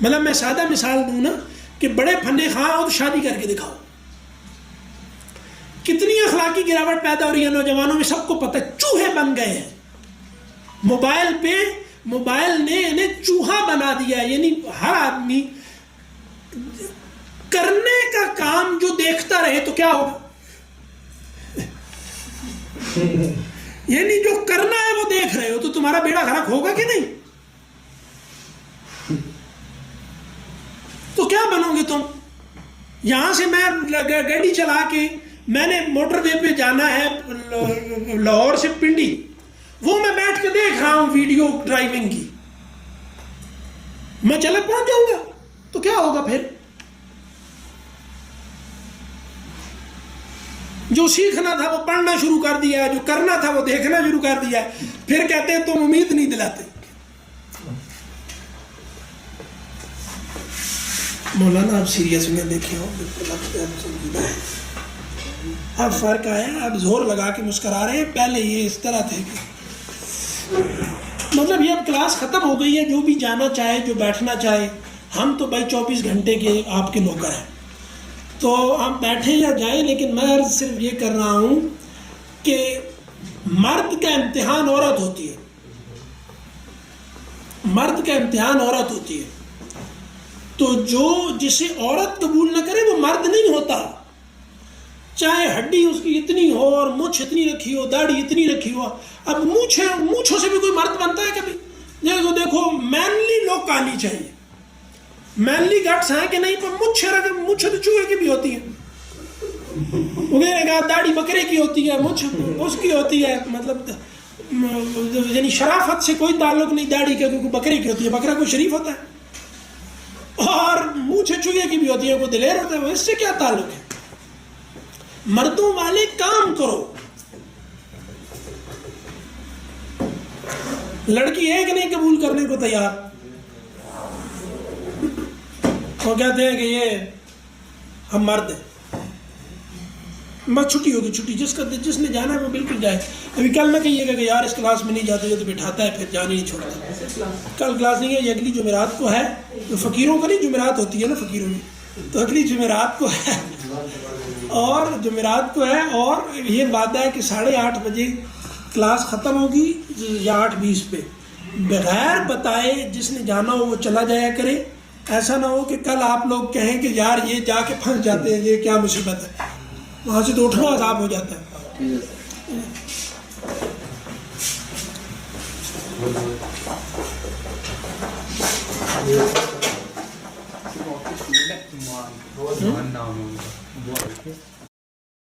[SPEAKER 1] مطلب میں سادہ مثال دوں نا کہ بڑے فنے خواہ ہو تو شادی کر کے دکھاؤ. کتنی اخلاقی گراوٹ پیدا ہو رہی ہے نوجوانوں میں, سب کو پتہ, چوہے بن گئے ہیں. موبائل نے انہیں چوہا بنا دیا. یعنی ہر آدمی کرنے کا کام جو دیکھتا رہے تو کیا ہوگا. یعنی جو کرنا ہے وہ دیکھ رہے ہو تو تمہارا بیڑا غرق ہوگا کہ نہیں؟ تو کیا بنو گے تم؟ یہاں سے میں گاڑی چلا کے, میں نے موٹر وے پہ جانا ہے لاہور سے پنڈی, وہ میں بیٹھ کے دیکھ رہا ہوں ویڈیو ڈرائیونگ کی, میں چلے پہنچ جاؤں گا تو کیا ہوگا پھر؟ جو سیکھنا تھا وہ پڑھنا شروع کر دیا ہے, جو کرنا تھا وہ دیکھنا شروع کر دیا ہے. پھر کہتے ہیں تم امید نہیں دلاتے. مولانا آپ سیریس میں دیکھے ہو, بالکل اب فرق آیا, اب زور لگا کے مسکرا رہے ہیں, پہلے یہ اس طرح تھے کہ مطلب یہ اب کلاس ختم ہو گئی ہے. جو بھی جانا چاہے, جو بیٹھنا چاہے, ہم تو بھائی 24 گھنٹے کے آپ کے نوکر ہیں, تو آپ بیٹھیں یا جائیں. لیکن میں صرف یہ کر رہا ہوں کہ مرد کا امتحان عورت ہوتی ہے, مرد کا امتحان عورت ہوتی ہے. تو جو جسے عورت قبول نہ کرے وہ مرد نہیں ہوتا. چاہے ہڈی اس کی اتنی ہو اور مونچھ اتنی رکھی ہو, داڑھی اتنی رکھی ہو. اب مونچھوں سے بھی کوئی مرد بنتا ہے کبھی؟ دیکھو مینلی لوگ آنی چاہیے, مینلی گٹس ہیں کہ نہیں, پر مونچھ تو چوہے کی بھی ہوتی ہے, داڑھی بکرے کی ہوتی ہے, مونچھ اس کی ہوتی ہے. مطلب یعنی شرافت سے کوئی تعلق نہیں داڑھی کا, کیونکہ بکرے کی ہوتی ہے, بکرا کوئی شریف ہوتا ہے. اور مونچھ چوہے کی بھی ہوتی ہے, کوئی دلیر ہوتا ہے, اس سے کیا تعلق ہے؟ مردوں والے کام کرو. لڑکی ایک نہیں قبول کرنے کو تیار, وہ کہتے ہیں کہ یہ ہم مرد ہیں, بس چھٹی ہوگی, چھٹی جس نے جانا ہے وہ بالکل جائے. ابھی کل نہ کہیے گا کہ یار اس کلاس میں نہیں جاتے, یہ تو بٹھاتا ہے پھر جانے نہیں چھوڑتا. کل کلاس نہیں ہے, یہ اگلی جمعرات کو ہے. تو فقیروں کا نہیں جمعرات ہوتی ہے نا فقیروں میں, تو اگلی جمعرات کو ہے, اور جمعرات کو ہے. اور یہ وعدہ ہے کہ 8:30 بجے کلاس ختم ہوگی یا 8:20 پہ. بغیر بتائے جس نے جانا ہو وہ چلا جایا کرے. ایسا نہ ہو کہ کل آپ لوگ کہیں کہ یار یہ جا کے پھنس جاتے ہیں, یہ کیا مصیبت ہے, وہاں سے تو اٹھنا عذاب ہو جاتا ہے.
[SPEAKER 5] بہت